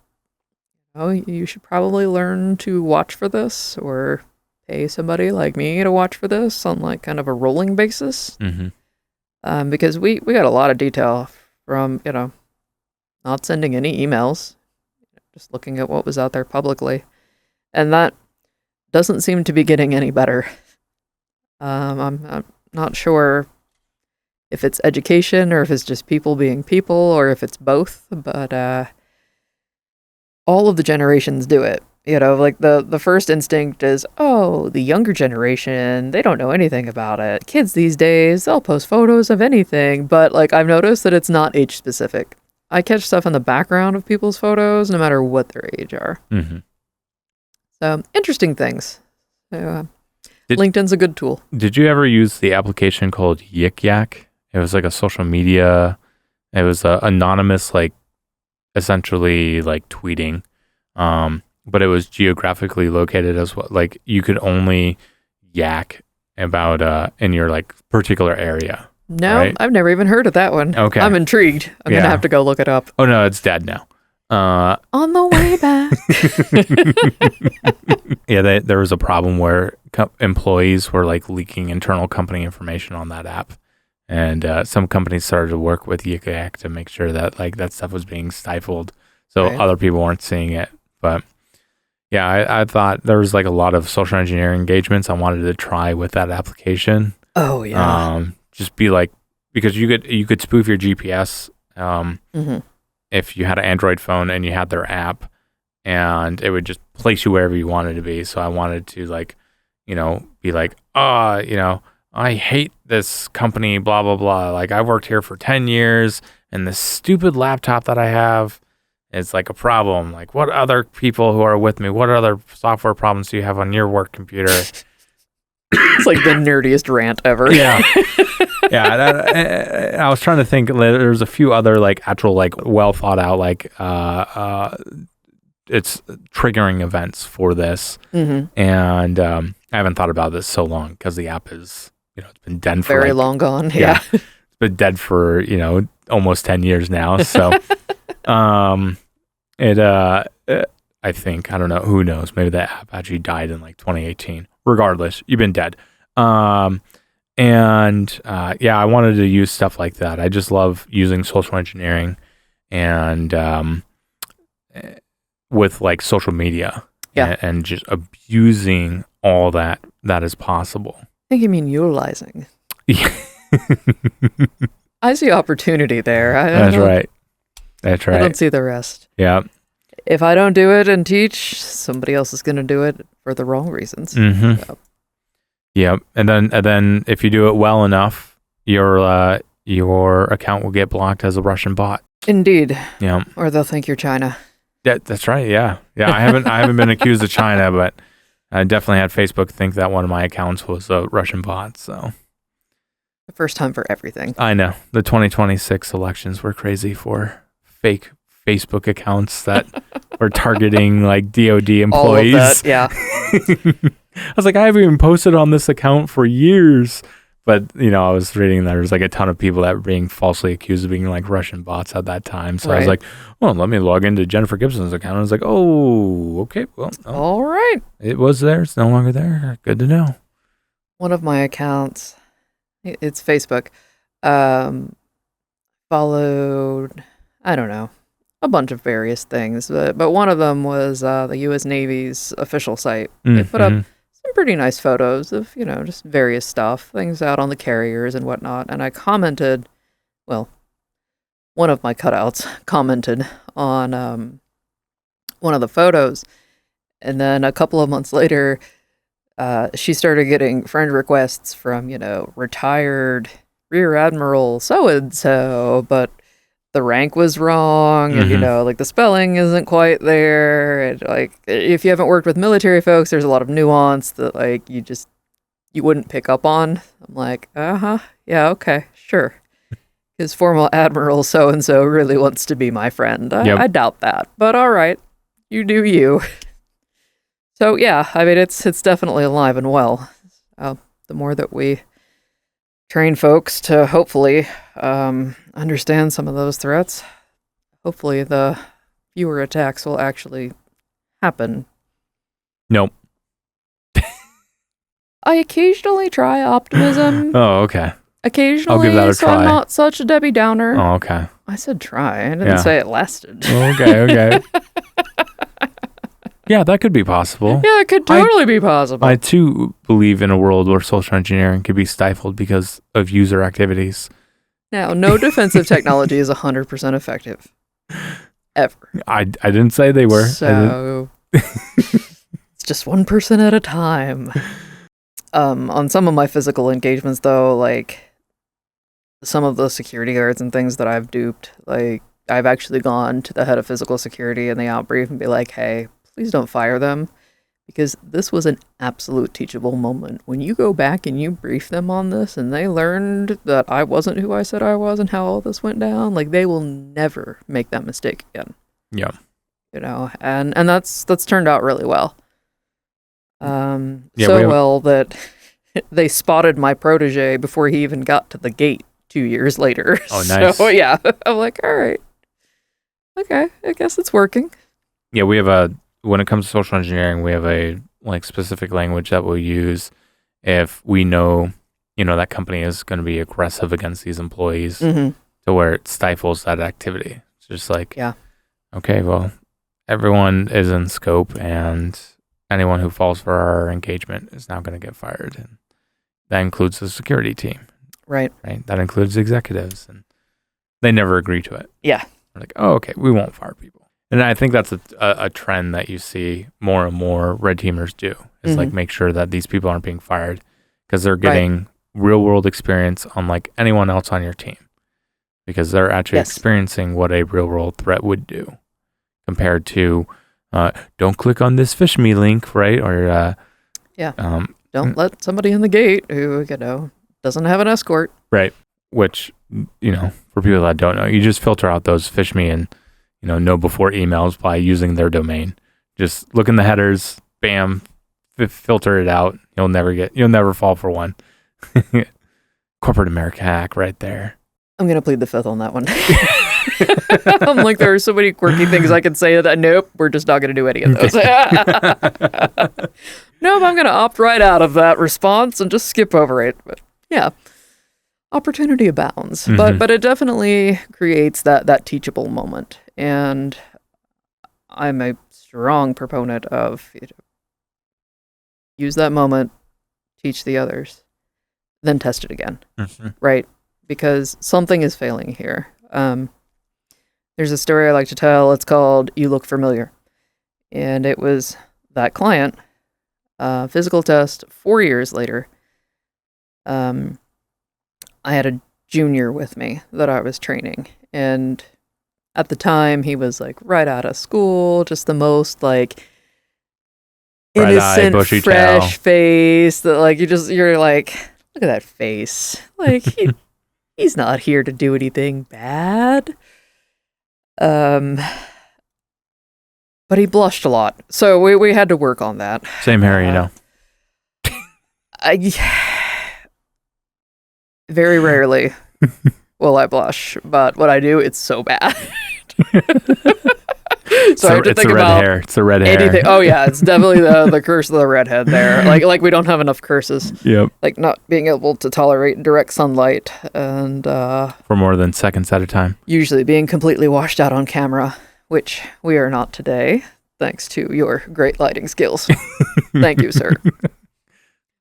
You should probably learn to watch for this, or pay somebody like me to watch for this on like kind of a rolling basis. Mm-hmm. Because we got a lot of detail from, not sending any emails, just looking at what was out there publicly. And that doesn't seem to be getting any better. I'm not sure if it's education or if it's just people being people or if it's both, but all of the generations do it. Like the first instinct is, oh, the younger generation, they don't know anything about it. Kids these days, they'll post photos of anything. But like I've noticed that it's not age specific. I catch stuff in the background of people's photos, no matter what their age are. Mm-hmm. So interesting things. So, LinkedIn's a good tool. Did you ever use the application called Yik Yak? It was like a social media. It was anonymous, like essentially like tweeting. But it was geographically located as well. Like you could only yak about in your like particular area. No, right? I've never even heard of that one. Okay. I'm intrigued. I'm going to have to go look it up. Oh no, it's dead now. On the way back. Yeah, there was a problem where employees were like leaking internal company information on that app. And some companies started to work with Yik Yak to make sure that like that stuff was being stifled so other people weren't seeing it. But yeah, I thought there was like a lot of social engineering engagements I wanted to try with that application. Oh yeah. Just be like, because you could spoof your GPS if you had an Android phone and you had their app, and it would just place you wherever you wanted to be. So I wanted to like, be like, I hate this company, blah, blah, blah. Like I've worked here for 10 years and this stupid laptop that I have is like a problem. Like what other people who are with me, what other software problems do you have on your work computer? It's like the nerdiest rant ever. Yeah. Yeah. I was trying to think, there's a few other like actual like well thought out like it's triggering events for this. And I haven't thought about this so long because the app is, it's been dead for very long gone. Yeah. It's been dead for, almost 10 years now. So I think, I don't know, who knows, maybe that app actually died in like 2018. Regardless, you've been dead. I wanted to use stuff like that. I just love using social engineering and with like social media and just abusing all that is possible. I think you mean utilizing. Yeah. I see opportunity there. That's right. I don't see the rest. Yeah. If I don't do it and teach, somebody else is going to do it for the wrong reasons. So. Yep. And then if you do it well enough, your account will get blocked as a Russian bot. Indeed. Yeah. Or they'll think you're China. That's right. Yeah. Yeah. I haven't been accused of China, but I definitely had Facebook think that one of my accounts was a Russian bot. So the first time for everything. I know the 2026 elections were crazy for fake Facebook accounts that were targeting like DoD employees. All of that, yeah. I was like, I haven't even posted on this account for years. But, I was reading that there was like a ton of people that were being falsely accused of being like Russian bots at that time. So I was like, well, let me log into Jennifer Gibson's account. And I was like, oh, okay. Well, all right. It was there. It's no longer there. Good to know. One of my accounts, it's Facebook, followed, I don't know, a bunch of various things. But one of them was the U.S. Navy's official site. They put up some pretty nice photos of, just various stuff, things out on the carriers and whatnot. And I commented, well, one of my cutouts commented on one of the photos. And then a couple of months later, she started getting friend requests from, retired Rear Admiral so-and-so, but the rank was wrong, and like the spelling isn't quite there, and like if you haven't worked with military folks, there's a lot of nuance that like you wouldn't pick up on. I'm like, yeah, okay, sure. His formal Admiral so and so really wants to be my friend. I doubt that, but all right, you do you. So yeah, I mean it's definitely alive and well. The more that we train folks to hopefully understand some of those threats, hopefully the fewer attacks will actually happen. Nope. I occasionally try optimism. Oh, okay. Occasionally, I'll give that a try. I'm not such a Debbie Downer. Oh, okay. I said try. I didn't say it lasted. Okay. Yeah, that could be possible. Yeah, it could totally be possible. I too believe in a world where social engineering could be stifled because of user activities. Now, no defensive technology is 100% effective. Ever. I didn't say they were. So, it's just 1% at a time. On some of my physical engagements, though, like some of the security guards and things that I've duped, like I've actually gone to the head of physical security in the outbrief and be like, hey, please don't fire them, because this was an absolute teachable moment. When you go back and you brief them on this and they learned that I wasn't who I said I was and how all this went down, like they will never make that mistake again. Yeah. You know, and that's turned out really well. Yeah, So well that they spotted my protege before he even got to the gate 2 years later. Oh, nice. So yeah, I'm like, all right, okay, I guess it's working. Yeah, when it comes to social engineering, we have a like specific language that we'll use if we know, that company is going to be aggressive against these employees to where it stifles that activity. It's just like, Yeah. Okay, well, everyone is in scope, and anyone who falls for our engagement is now going to get fired. And that includes the security team. Right. That includes executives, and they never agree to it. Yeah. They're like, oh, okay, we won't fire people. And I think that's a trend that you see more and more red teamers do, is like make sure that these people aren't being fired because they're getting real world experience unlike anyone else on your team, because they're actually experiencing what a real world threat would do compared to don't click on this fish me link, right? Or don't let somebody in the gate who, doesn't have an escort. Right. Which, for people that don't know, you just filter out those fish me and, know before emails by using their domain. Just look in the headers, bam, filter it out. You'll never fall for one. Corporate America hack right there. I'm going to plead the fifth on that one. I'm like, there are so many quirky things I can say that, nope, we're just not going to do any of those. Nope, I'm going to opt right out of that response and just skip over it. But yeah, opportunity abounds. But it definitely creates that teachable moment. And I'm a strong proponent of use that moment, teach the others, then test it again, right? Because something is failing here. There's a story I like to tell. It's called You Look Familiar. And it was that client, physical test 4 years later. I had a junior with me that I was training. And at the time, he was like right out of school, just the most like innocent, bushy fresh tail face that like you're like, look at that face. Like he's not here to do anything bad. But he blushed a lot. So we had to work on that. Same here, Very rarely will I blush, but when I do, it's so bad. So I have to think about hair. It's the red anything. hair. Oh yeah, it's definitely the curse of the redhead there. Like we don't have enough curses. Yep. Like not being able to tolerate direct sunlight and for more than seconds at a time. Usually being completely washed out on camera, which we are not today, thanks to your great lighting skills. Thank you, sir.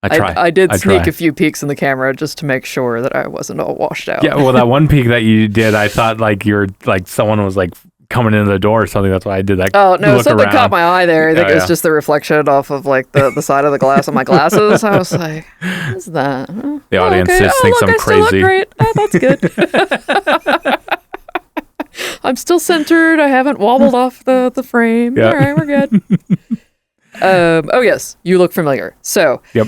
I did sneak a few peeks in the camera just to make sure that I wasn't all washed out. Yeah, well, that one peek that you did, I thought like you're like someone was like coming into the door or something. That's why I did that. Oh no, something around. caught my eye there. I think it was just the reflection off of like the side of the glass of my glasses. I was like, "What's that?" The audience just thinks I'm I crazy. Still look great. Oh, that's good. I'm still centered. I haven't wobbled off the frame. Yep. All right, we're good. Oh yes, you look familiar. So, yep.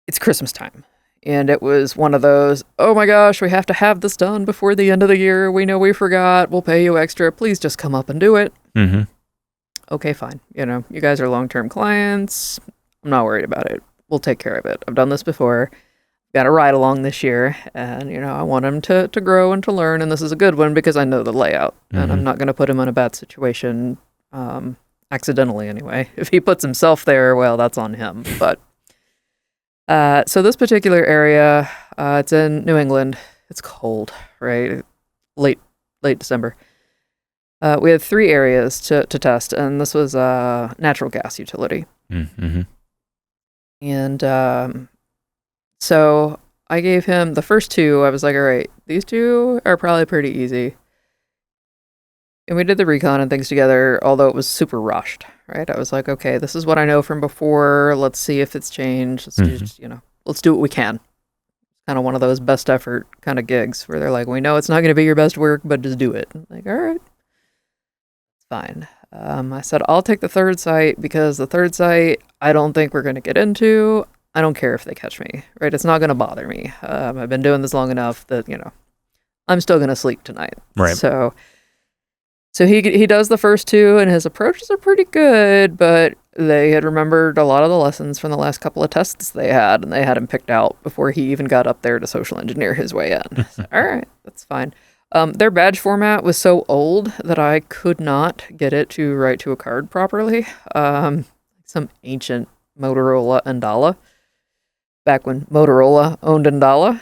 It's Christmas time. And it was one of those, oh my gosh, we have to have this done before the end of the year. We know we forgot. We'll pay you extra. Please just come up and do it. Mm-hmm. Okay, fine. You guys are long-term clients. I'm not worried about it. We'll take care of it. I've done this before. Got a ride along this year. And, I want him to grow and to learn. And this is a good one because I know the layout. And I'm not going to put him in a bad situation accidentally anyway. If he puts himself there, well, that's on him. But so this particular area, it's in New England. It's cold, right? Late December. We had 3 areas to test, and this was a natural gas utility. Mm-hmm. And so I gave him the first 2. I was like, all right, these 2 are probably pretty easy. And we did the recon and things together, although it was super rushed, right? I was like, okay, this is what I know from before. Let's see if it's changed. Let's do what we can. Kind of one of those best effort kind of gigs where they're like, we know it's not going to be your best work, but just do it. I'm like, all right, it's fine. I said, I'll take the third site because the third site I don't think we're going to get into. I don't care if they catch me, right? It's not going to bother me. I've been doing this long enough that, I'm still going to sleep tonight. Right. So he does the first two, and his approaches are pretty good, but they had remembered a lot of the lessons from the last couple of tests they had, and they had him picked out before he even got up there to social engineer his way in. So, all right, that's fine. Their badge format was so old that I could not get it to write to a card properly. Some ancient Motorola Andala, back when Motorola owned Andala.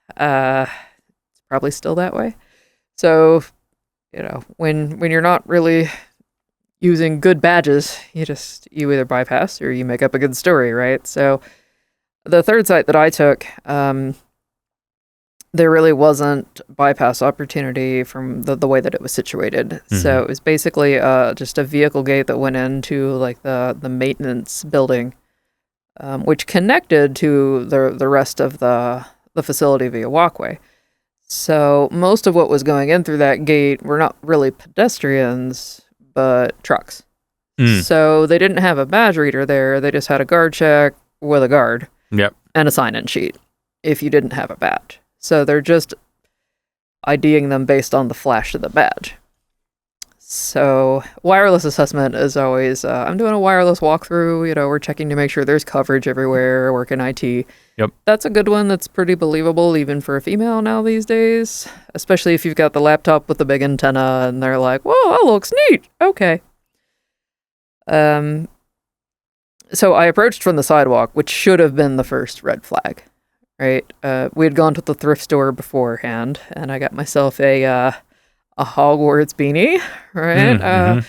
It's probably still that way. So, when you're not really using good badges, you either bypass or you make up a good story, right? So the third site that I took, there really wasn't bypass opportunity from the way that it was situated. Mm-hmm. So it was basically just a vehicle gate that went into like the maintenance building, which connected to the rest of the facility via walkway. So most of what was going in through that gate were not really pedestrians, but trucks. So they didn't have a badge reader there. They just had a guard check with a guard. Yep. And a sign-in sheet if you didn't have a badge. So they're just IDing them based on the flash of the badge. So wireless assessment is always, I'm doing a wireless walkthrough, we're checking to make sure there's coverage everywhere. I work in IT. Yep. That's a good one that's pretty believable even for a female now these days, especially if you've got the laptop with the big antenna and they're like, whoa, that looks neat. Okay. So I approached from the sidewalk, which should have been the first red flag, right? We had gone to the thrift store beforehand and I got myself a Hogwarts beanie, right?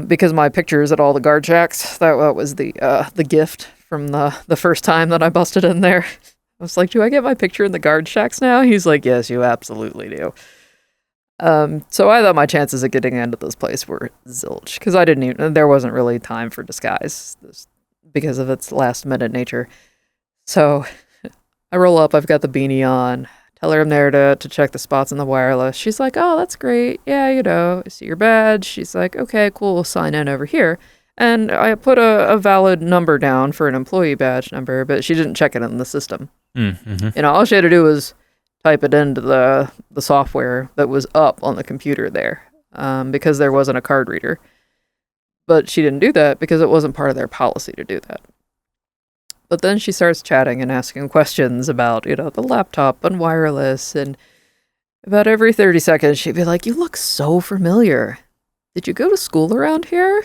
Because my pictures at all the guard checks, that was the gift from the first time that I busted in there. I was like, do I get my picture in the guard shacks now? He's like, yes, you absolutely do. So I thought my chances of getting into this place were zilch, because there wasn't really time for disguise because of its last minute nature. So I roll up, I've got the beanie on, tell her I'm there to check the spots in the wireless. She's like, oh, that's great. Yeah, I see your badge. She's like, okay, cool, we'll sign in over here. And I put a valid number down for an employee badge number, but she didn't check it in the system. Mm-hmm. All she had to do was type it into the software that was up on the computer there, because there wasn't a card reader. But she didn't do that because it wasn't part of their policy to do that. But then she starts chatting and asking questions about, the laptop and wireless, and about every 30 seconds she'd be like, you look so familiar. Did you go to school around here?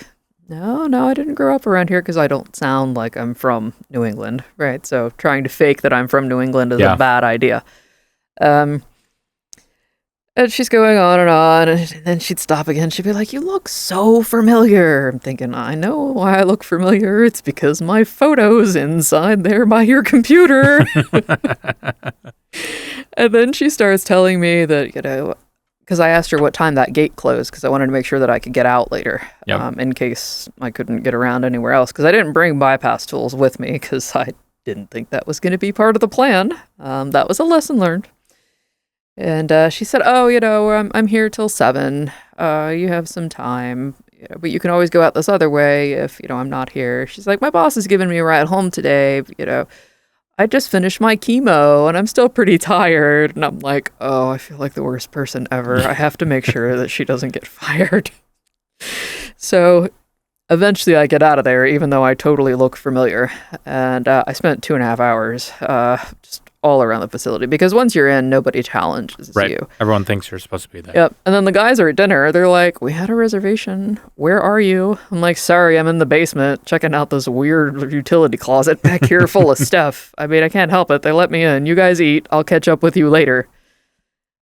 No, I didn't grow up around here because I don't sound like I'm from New England, right? So trying to fake that I'm from New England is a bad idea. And she's going on, and then she'd stop again. She'd be like, you look so familiar. I'm thinking, I know why I look familiar. It's because my photo's inside there by your computer. And then she starts telling me that, because I asked her what time that gate closed, because I wanted to make sure that I could get out later, in case I couldn't get around anywhere else. Because I didn't bring bypass tools with me, because I didn't think that was going to be part of the plan. That was a lesson learned. And she said, oh, I'm here till 7. You have some time, but you can always go out this other way if, I'm not here. She's like, my boss is giving me a ride home today. But, I just finished my chemo and I'm still pretty tired. And I'm like, oh, I feel like the worst person ever. I have to make sure that she doesn't get fired. So eventually I get out of there, even though I totally look familiar. And I spent 2.5 hours just all around the facility, because once you're in, nobody challenges you. Everyone thinks you're supposed to be there. Yep. And then the guys are at dinner. They're like, we had a reservation. Where are you? I'm like, sorry, I'm in the basement checking out this weird utility closet back here full of stuff. I mean, I can't help it. They let me in. You guys eat. I'll catch up with you later.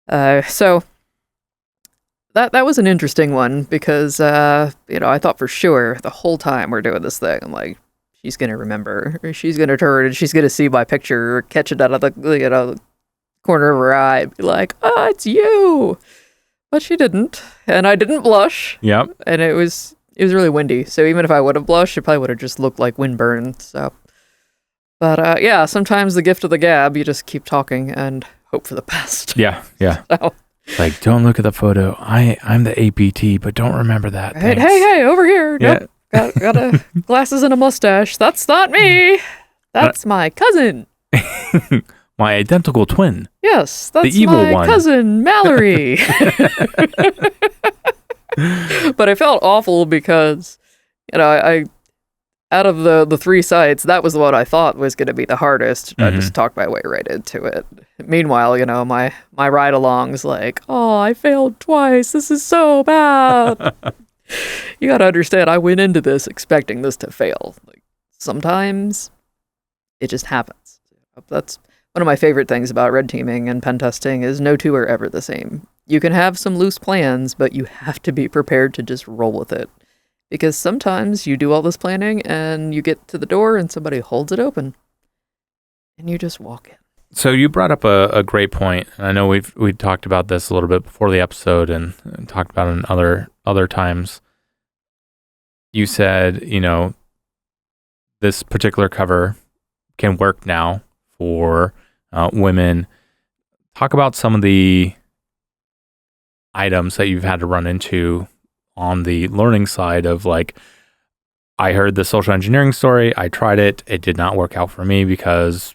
So that was an interesting one, because, I thought for sure the whole time we're doing this thing, I'm like, she's going to remember, or she's going to turn and she's going to see my picture, or catch it out of the corner of her eye, be like, oh, it's you. But she didn't, and I didn't blush. Yep. And it was really windy, so even if I would have blushed, it probably would have just looked like windburn. So, but sometimes the gift of the gab, you just keep talking and hope for the best. Yeah. So, Like, don't look at the photo. I'm the APT, but don't remember that. Right? Thanks. Hey, over here. Yeah. Nope. Got a glasses and a mustache. That's not me. That's my cousin. My identical twin. Yes, that's the evil my one. cousin, Mallory. But I felt awful because, I out of the three sites, that was the one I thought was going to be the hardest. I just talked my way right into it. Meanwhile, my ride-along's like, oh, I failed twice. This is so bad. You got to understand, I went into this expecting this to fail. Like, sometimes it just happens. That's one of my favorite things about red teaming and pen testing is no two are ever the same. You can have some loose plans, but you have to be prepared to just roll with it. Because sometimes you do all this planning and you get to the door and somebody holds it open and you just walk in. So you brought up a great point. I know we talked about this a little bit before the episode and talked about it in other times. You said, this particular cover can work now for women. Talk about some of the items that you've had to run into on the learning side of, like, I heard the social engineering story. I tried it. It did not work out for me because,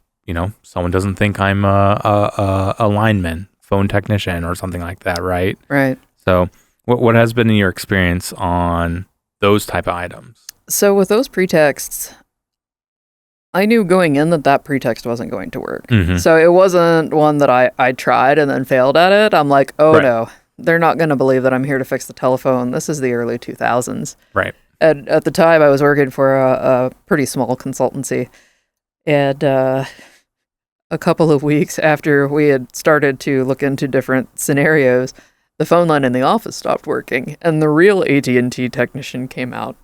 someone doesn't think I'm a lineman, phone technician or something like that, right? Right. So what has been your experience on those type of items? So with those pretexts, I knew going in that pretext wasn't going to work. Mm-hmm. So it wasn't one that I tried and then failed at it. I'm like, oh Right. no, they're not going to believe that I'm here to fix the telephone. This is the early 2000s. Right. And at the time, I was working for a pretty small consultancy. And a couple of weeks after we had started to look into different scenarios, the phone line in the office stopped working, and the real AT&T technician came out.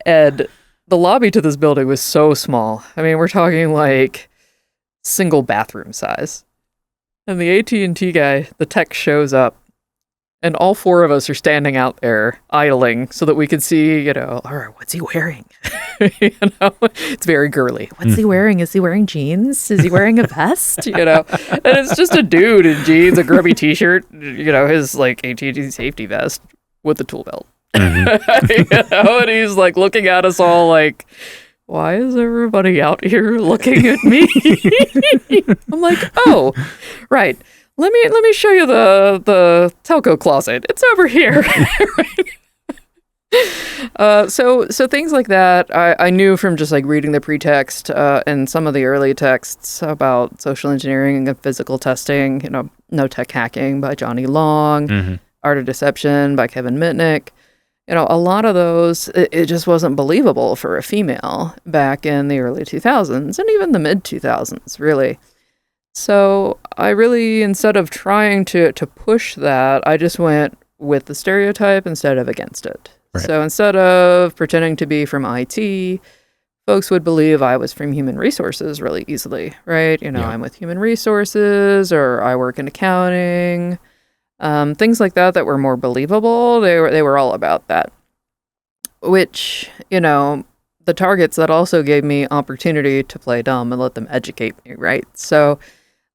And the lobby to this building was so small. I mean, we're talking like single bathroom size. And the AT&T guy, the tech, shows up, and all four of us are standing out there idling so that we could see, all right, what's he wearing? It's very girly. What's he wearing? Is he wearing jeans? Is he wearing a vest? And it's just a dude in jeans, a grubby t-shirt, his like AT&T safety vest with a tool belt. And he's like looking at us all like, why is everybody out here looking at me? I'm like, oh, right. Let me show you the telco closet. It's over here. So things like that, I knew from just like reading the pretext and some of the early texts about social engineering and physical testing. No Tech Hacking by Johnny Long, Art of Deception by Kevin Mitnick. A lot of those, it just wasn't believable for a female back in the early 2000s and even the mid 2000s, really. So I really, instead of trying to push that, I just went with the stereotype instead of against it. Right. So instead of pretending to be from IT, folks would believe I was from human resources really easily, right? Yeah. I'm with human resources, or I work in accounting. Things like that were more believable. They were all about that, which, the targets that also gave me opportunity to play dumb and let them educate me, right? So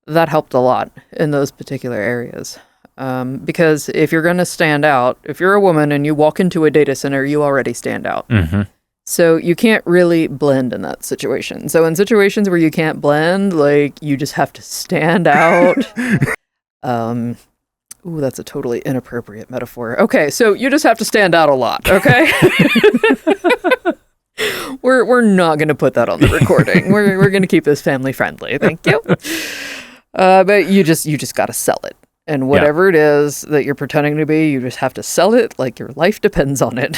that helped a lot in those particular areas. Because if you're going to stand out, if you're a woman and you walk into a data center, you already stand out. Mm-hmm. So you can't really blend in that situation. So in situations where you can't blend, like, you just have to stand out. Ooh, that's a totally inappropriate metaphor. Okay, so you just have to stand out a lot, okay? We're not going to put that on the recording. We're going to keep this family friendly. Thank you. But you just got to sell it. And whatever it is that you're pretending to be, you just have to sell it like your life depends on it.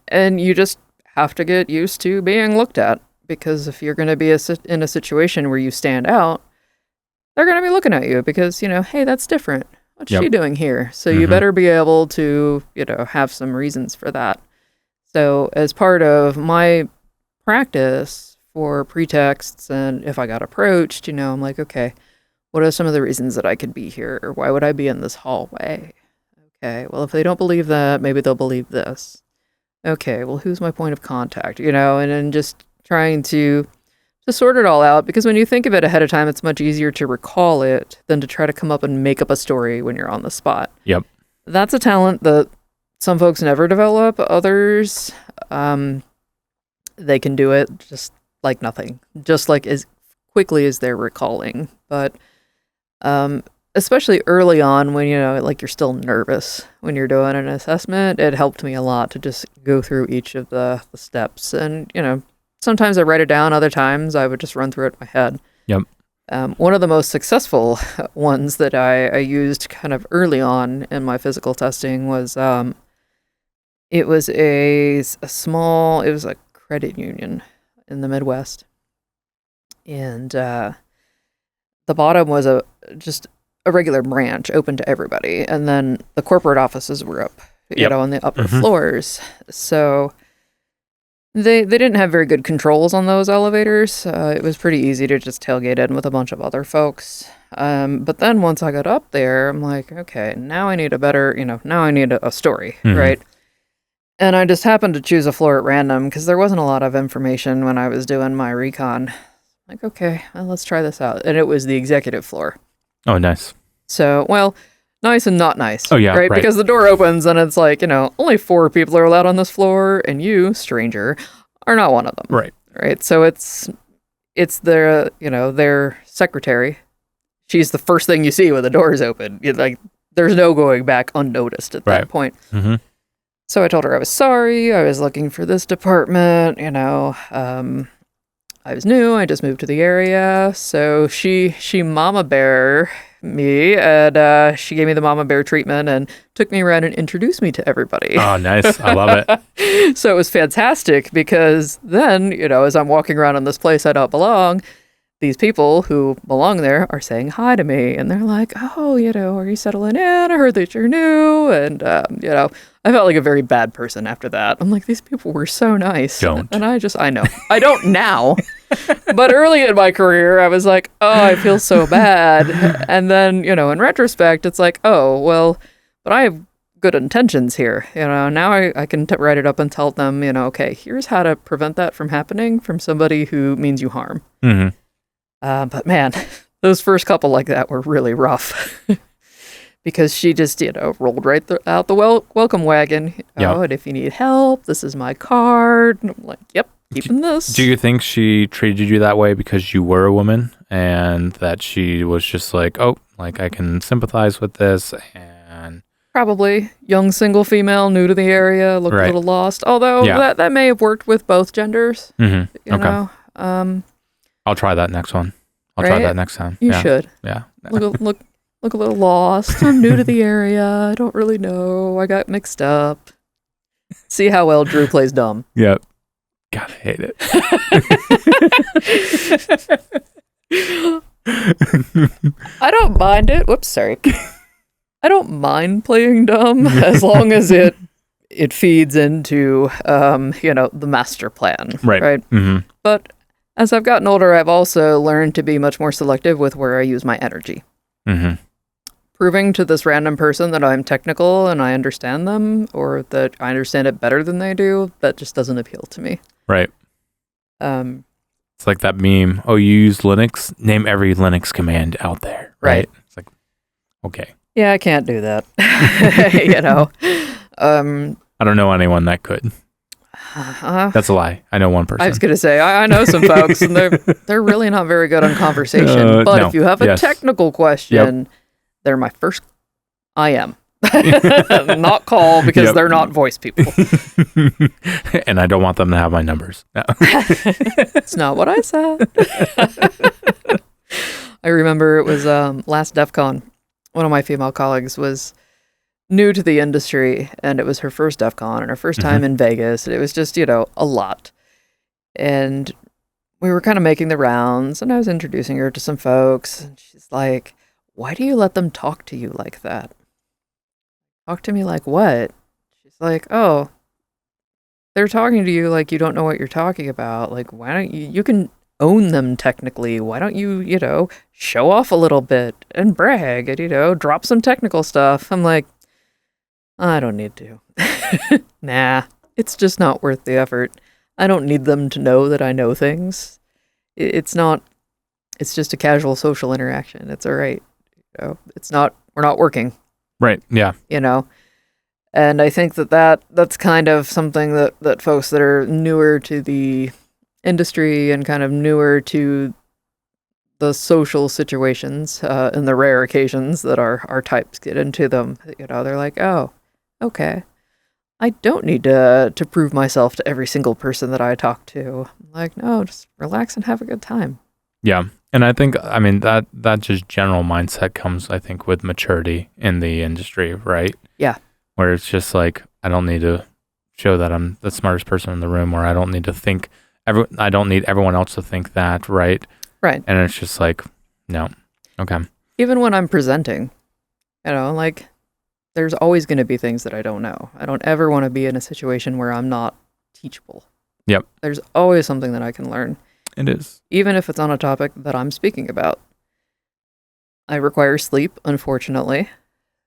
And you just have to get used to being looked at. Because if you're going to be in a situation where you stand out, they're going to be looking at you because, hey, that's different. What's she doing here? So you better be able to, have some reasons for that. So as part of my practice for pretexts, and if I got approached, I'm like, okay, what are some of the reasons that I could be here? Or why would I be in this hallway? Okay, well, if they don't believe that, maybe they'll believe this. Okay, well, who's my point of contact? And then just trying to sort it all out, because when you think of it ahead of time, it's much easier to recall it than to try to come up and make up a story when you're on the spot. Yep. That's a talent that some folks never develop. Others, they can do it just like nothing, just like as quickly as they're recalling. But especially early on, when like you're still nervous when you're doing an assessment, it helped me a lot to just go through each of the steps. And sometimes I write it down, other times I would just run through it in my head. Yep. One of the most successful ones that I used kind of early on in my physical testing was it was a credit union in the Midwest, and the bottom was just a regular branch open to everybody, and then the corporate offices were up, on the upper floors. So they didn't have very good controls on those elevators. It was pretty easy to just tailgate in with a bunch of other folks. But then once I got up there, I'm like, okay, now I need a story, right? And I just happened to choose a floor at random because there wasn't a lot of information when I was doing my recon. Like, okay, well, let's try this out. And it was the executive floor. Oh, nice. So, well, nice and not nice. Oh, yeah, right. Because the door opens and it's like, only 4 people are allowed on this floor, and you, stranger, are not one of them. Right. Right. So it's their, their secretary. She's the first thing you see when the door is open. There's no going back unnoticed at that point. Mm-hmm. So I told her I was sorry. I was looking for this department. I was new. I just moved to the area. So she mama bear me, and she gave me the mama bear treatment and took me around and introduced me to everybody. Oh, nice. I love it. So it was fantastic, because then, as I'm walking around in this place I don't belong, these people who belong there are saying hi to me, and they're like, oh, are you settling in? I heard that you're new. And, I felt like a very bad person after that. I'm like, these people were so nice. Don't. And I know. I don't now. But early in my career, I was like, oh, I feel so bad. And then, in retrospect, it's like, oh, well, but I have good intentions here. Now I can write it up and tell them, okay, here's how to prevent that from happening from somebody who means you harm. Mm-hmm. But man, those first couple like that were really rough. Because she just, rolled right out the welcome wagon. Yep. Oh, and if you need help, this is my card. And I'm like, yep, keeping this. Do you think she treated you that way because you were a woman, and that she was just like, oh, like I can sympathize with this? And probably young single female, new to the area, looked a little lost. Although that may have worked with both genders. Mm-hmm. Okay. I'll try that next one. I'll try that next time. You should. Yeah. Look a little lost. I'm new to the area. I don't really know. I got mixed up. See how well Drew plays dumb. Yep. God, I hate it. I don't mind it. Whoops, sorry. I don't mind playing dumb as long as it feeds into the master plan. Right. Mm-hmm. But as I've gotten older, I've also learned to be much more selective with where I use my energy. Mm-hmm. Proving to this random person that I'm technical and I understand them, or that I understand it better than they do, that just doesn't appeal to me. Right. It's like that meme. Oh, you use Linux? Name every Linux command out there. Right. It's like, okay. Yeah, I can't do that. I don't know anyone that could. That's a lie. I know one person. I was going to say, I know some folks, and they're really not very good on conversation. But if you have a technical question, they're my first IM. Not call, because they're not voice people. And I don't want them to have my numbers. No. It's not what I said. I remember it was last DEF CON. One of my female colleagues was new to the industry, and it was her first DEF CON and her first time in Vegas. And it was just, a lot. And we were kind of making the rounds, and I was introducing her to some folks, and she's like, why do you let them talk to you like that? Talk to me like what? She's like, oh, they're talking to you like you don't know what you're talking about. Like, why don't you can own them technically. Why don't you, show off a little bit and brag and, drop some technical stuff. I'm like, I don't need to. Nah, it's just not worth the effort. I don't need them to know that I know things. it's not, it's just a casual social interaction. It's all right. We're not working. Right. Yeah. And I think that's kind of something that folks that are newer to the industry and kind of newer to the social situations and the rare occasions that our types get into them, they're like, oh, okay. I don't need to prove myself to every single person that I talk to. I'm like, no, just relax and have a good time. Yeah. And I think, that just general mindset comes, I think, with maturity in the industry, right? Yeah. Where it's just like, I don't need to show that I'm the smartest person in the room, or I don't need to think, I don't need everyone else to think that, right? Right. And it's just like, no. Okay. Even when I'm presenting, like, there's always going to be things that I don't know. I don't ever want to be in a situation where I'm not teachable. Yep. There's always something that I can learn. It is. Even if it's on a topic that I'm speaking about. I require sleep, unfortunately,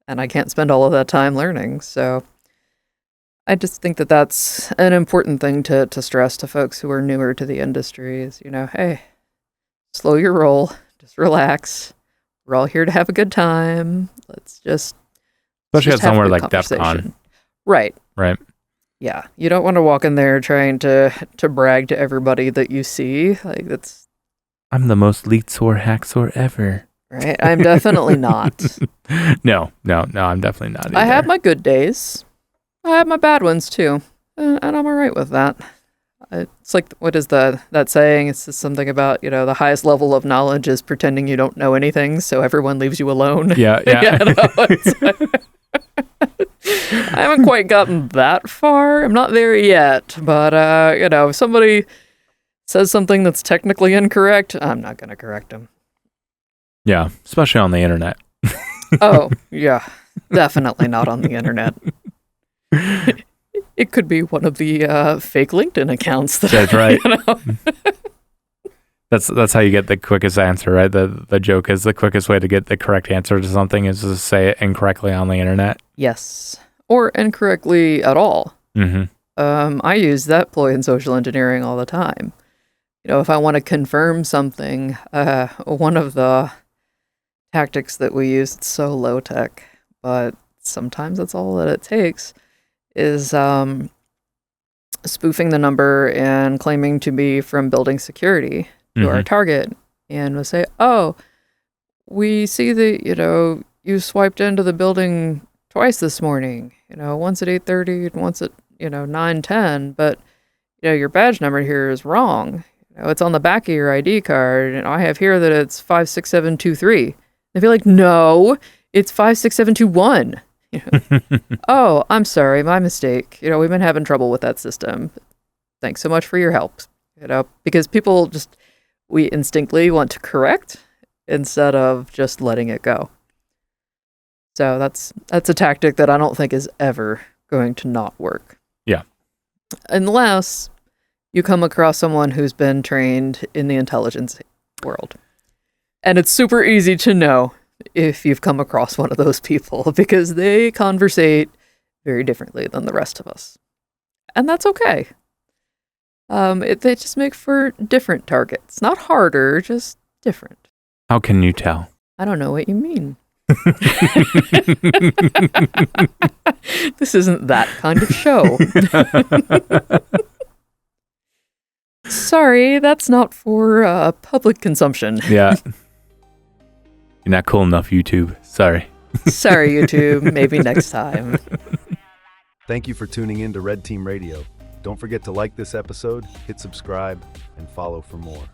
and I can't spend all of that time learning. So I just think that that's an important thing to stress to folks who are newer to the industry is, hey, slow your roll, just relax. We're all here to have a good time. Let's just Especially at somewhere like conversation. DEF CON. Right. Right. Yeah. You don't want to walk in there trying to brag to everybody that you see. Like, that's... I'm the most lead SOAR hacksaw ever. Right. I'm definitely not. No, I'm definitely not either. I have my good days. I have my bad ones too. And I'm all right with that. It's like, what is that saying? It's just something about, the highest level of knowledge is pretending you don't know anything, so everyone leaves you alone. Yeah. I haven't quite gotten that far. I'm not there yet. But, if somebody says something that's technically incorrect, I'm not going to correct them. Yeah, especially on the internet. Oh, yeah. Definitely not on the internet. It could be one of the fake LinkedIn accounts. That's right. That's how you get the quickest answer, right? The joke is the quickest way to get the correct answer to something is to say it incorrectly on the internet. Yes. Or incorrectly at all. Mm-hmm. I use that ploy in social engineering all the time. If I want to confirm something, one of the tactics that we use, it's so low tech, but sometimes that's all that it takes, is spoofing the number and claiming to be from building security to our target. And we'll say, oh, we see that, you swiped into the building twice this morning, once at 8:30 and once at, 9:10, but, your badge number here is wrong. It's on the back of your ID card, and I have here that it's 56723. They'd be like, no, it's 56721. Oh, I'm sorry, my mistake. We've been having trouble with that system. Thanks so much for your help. Because people we instinctively want to correct instead of just letting it go. So that's a tactic that I don't think is ever going to not work. Yeah. Unless you come across someone who's been trained in the intelligence world. And it's super easy to know if you've come across one of those people because they conversate very differently than the rest of us. And that's okay. They just make for different targets. Not harder, just different. How can you tell? I don't know what you mean. This isn't that kind of show. Sorry, that's not for public consumption. Yeah. You're not cool enough, YouTube. Sorry. Sorry, YouTube. Maybe next time. Thank you for tuning in to Red Team Radio. Don't forget to like this episode, hit subscribe, and follow for more.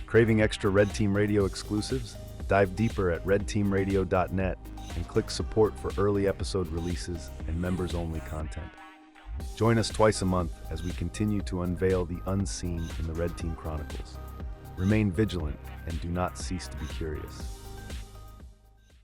Craving extra Red Team Radio exclusives? Dive deeper at redteamradio.net and click support for early episode releases and members-only content. Join us twice a month as we continue to unveil the unseen in the Red Team Chronicles. Remain vigilant and do not cease to be curious.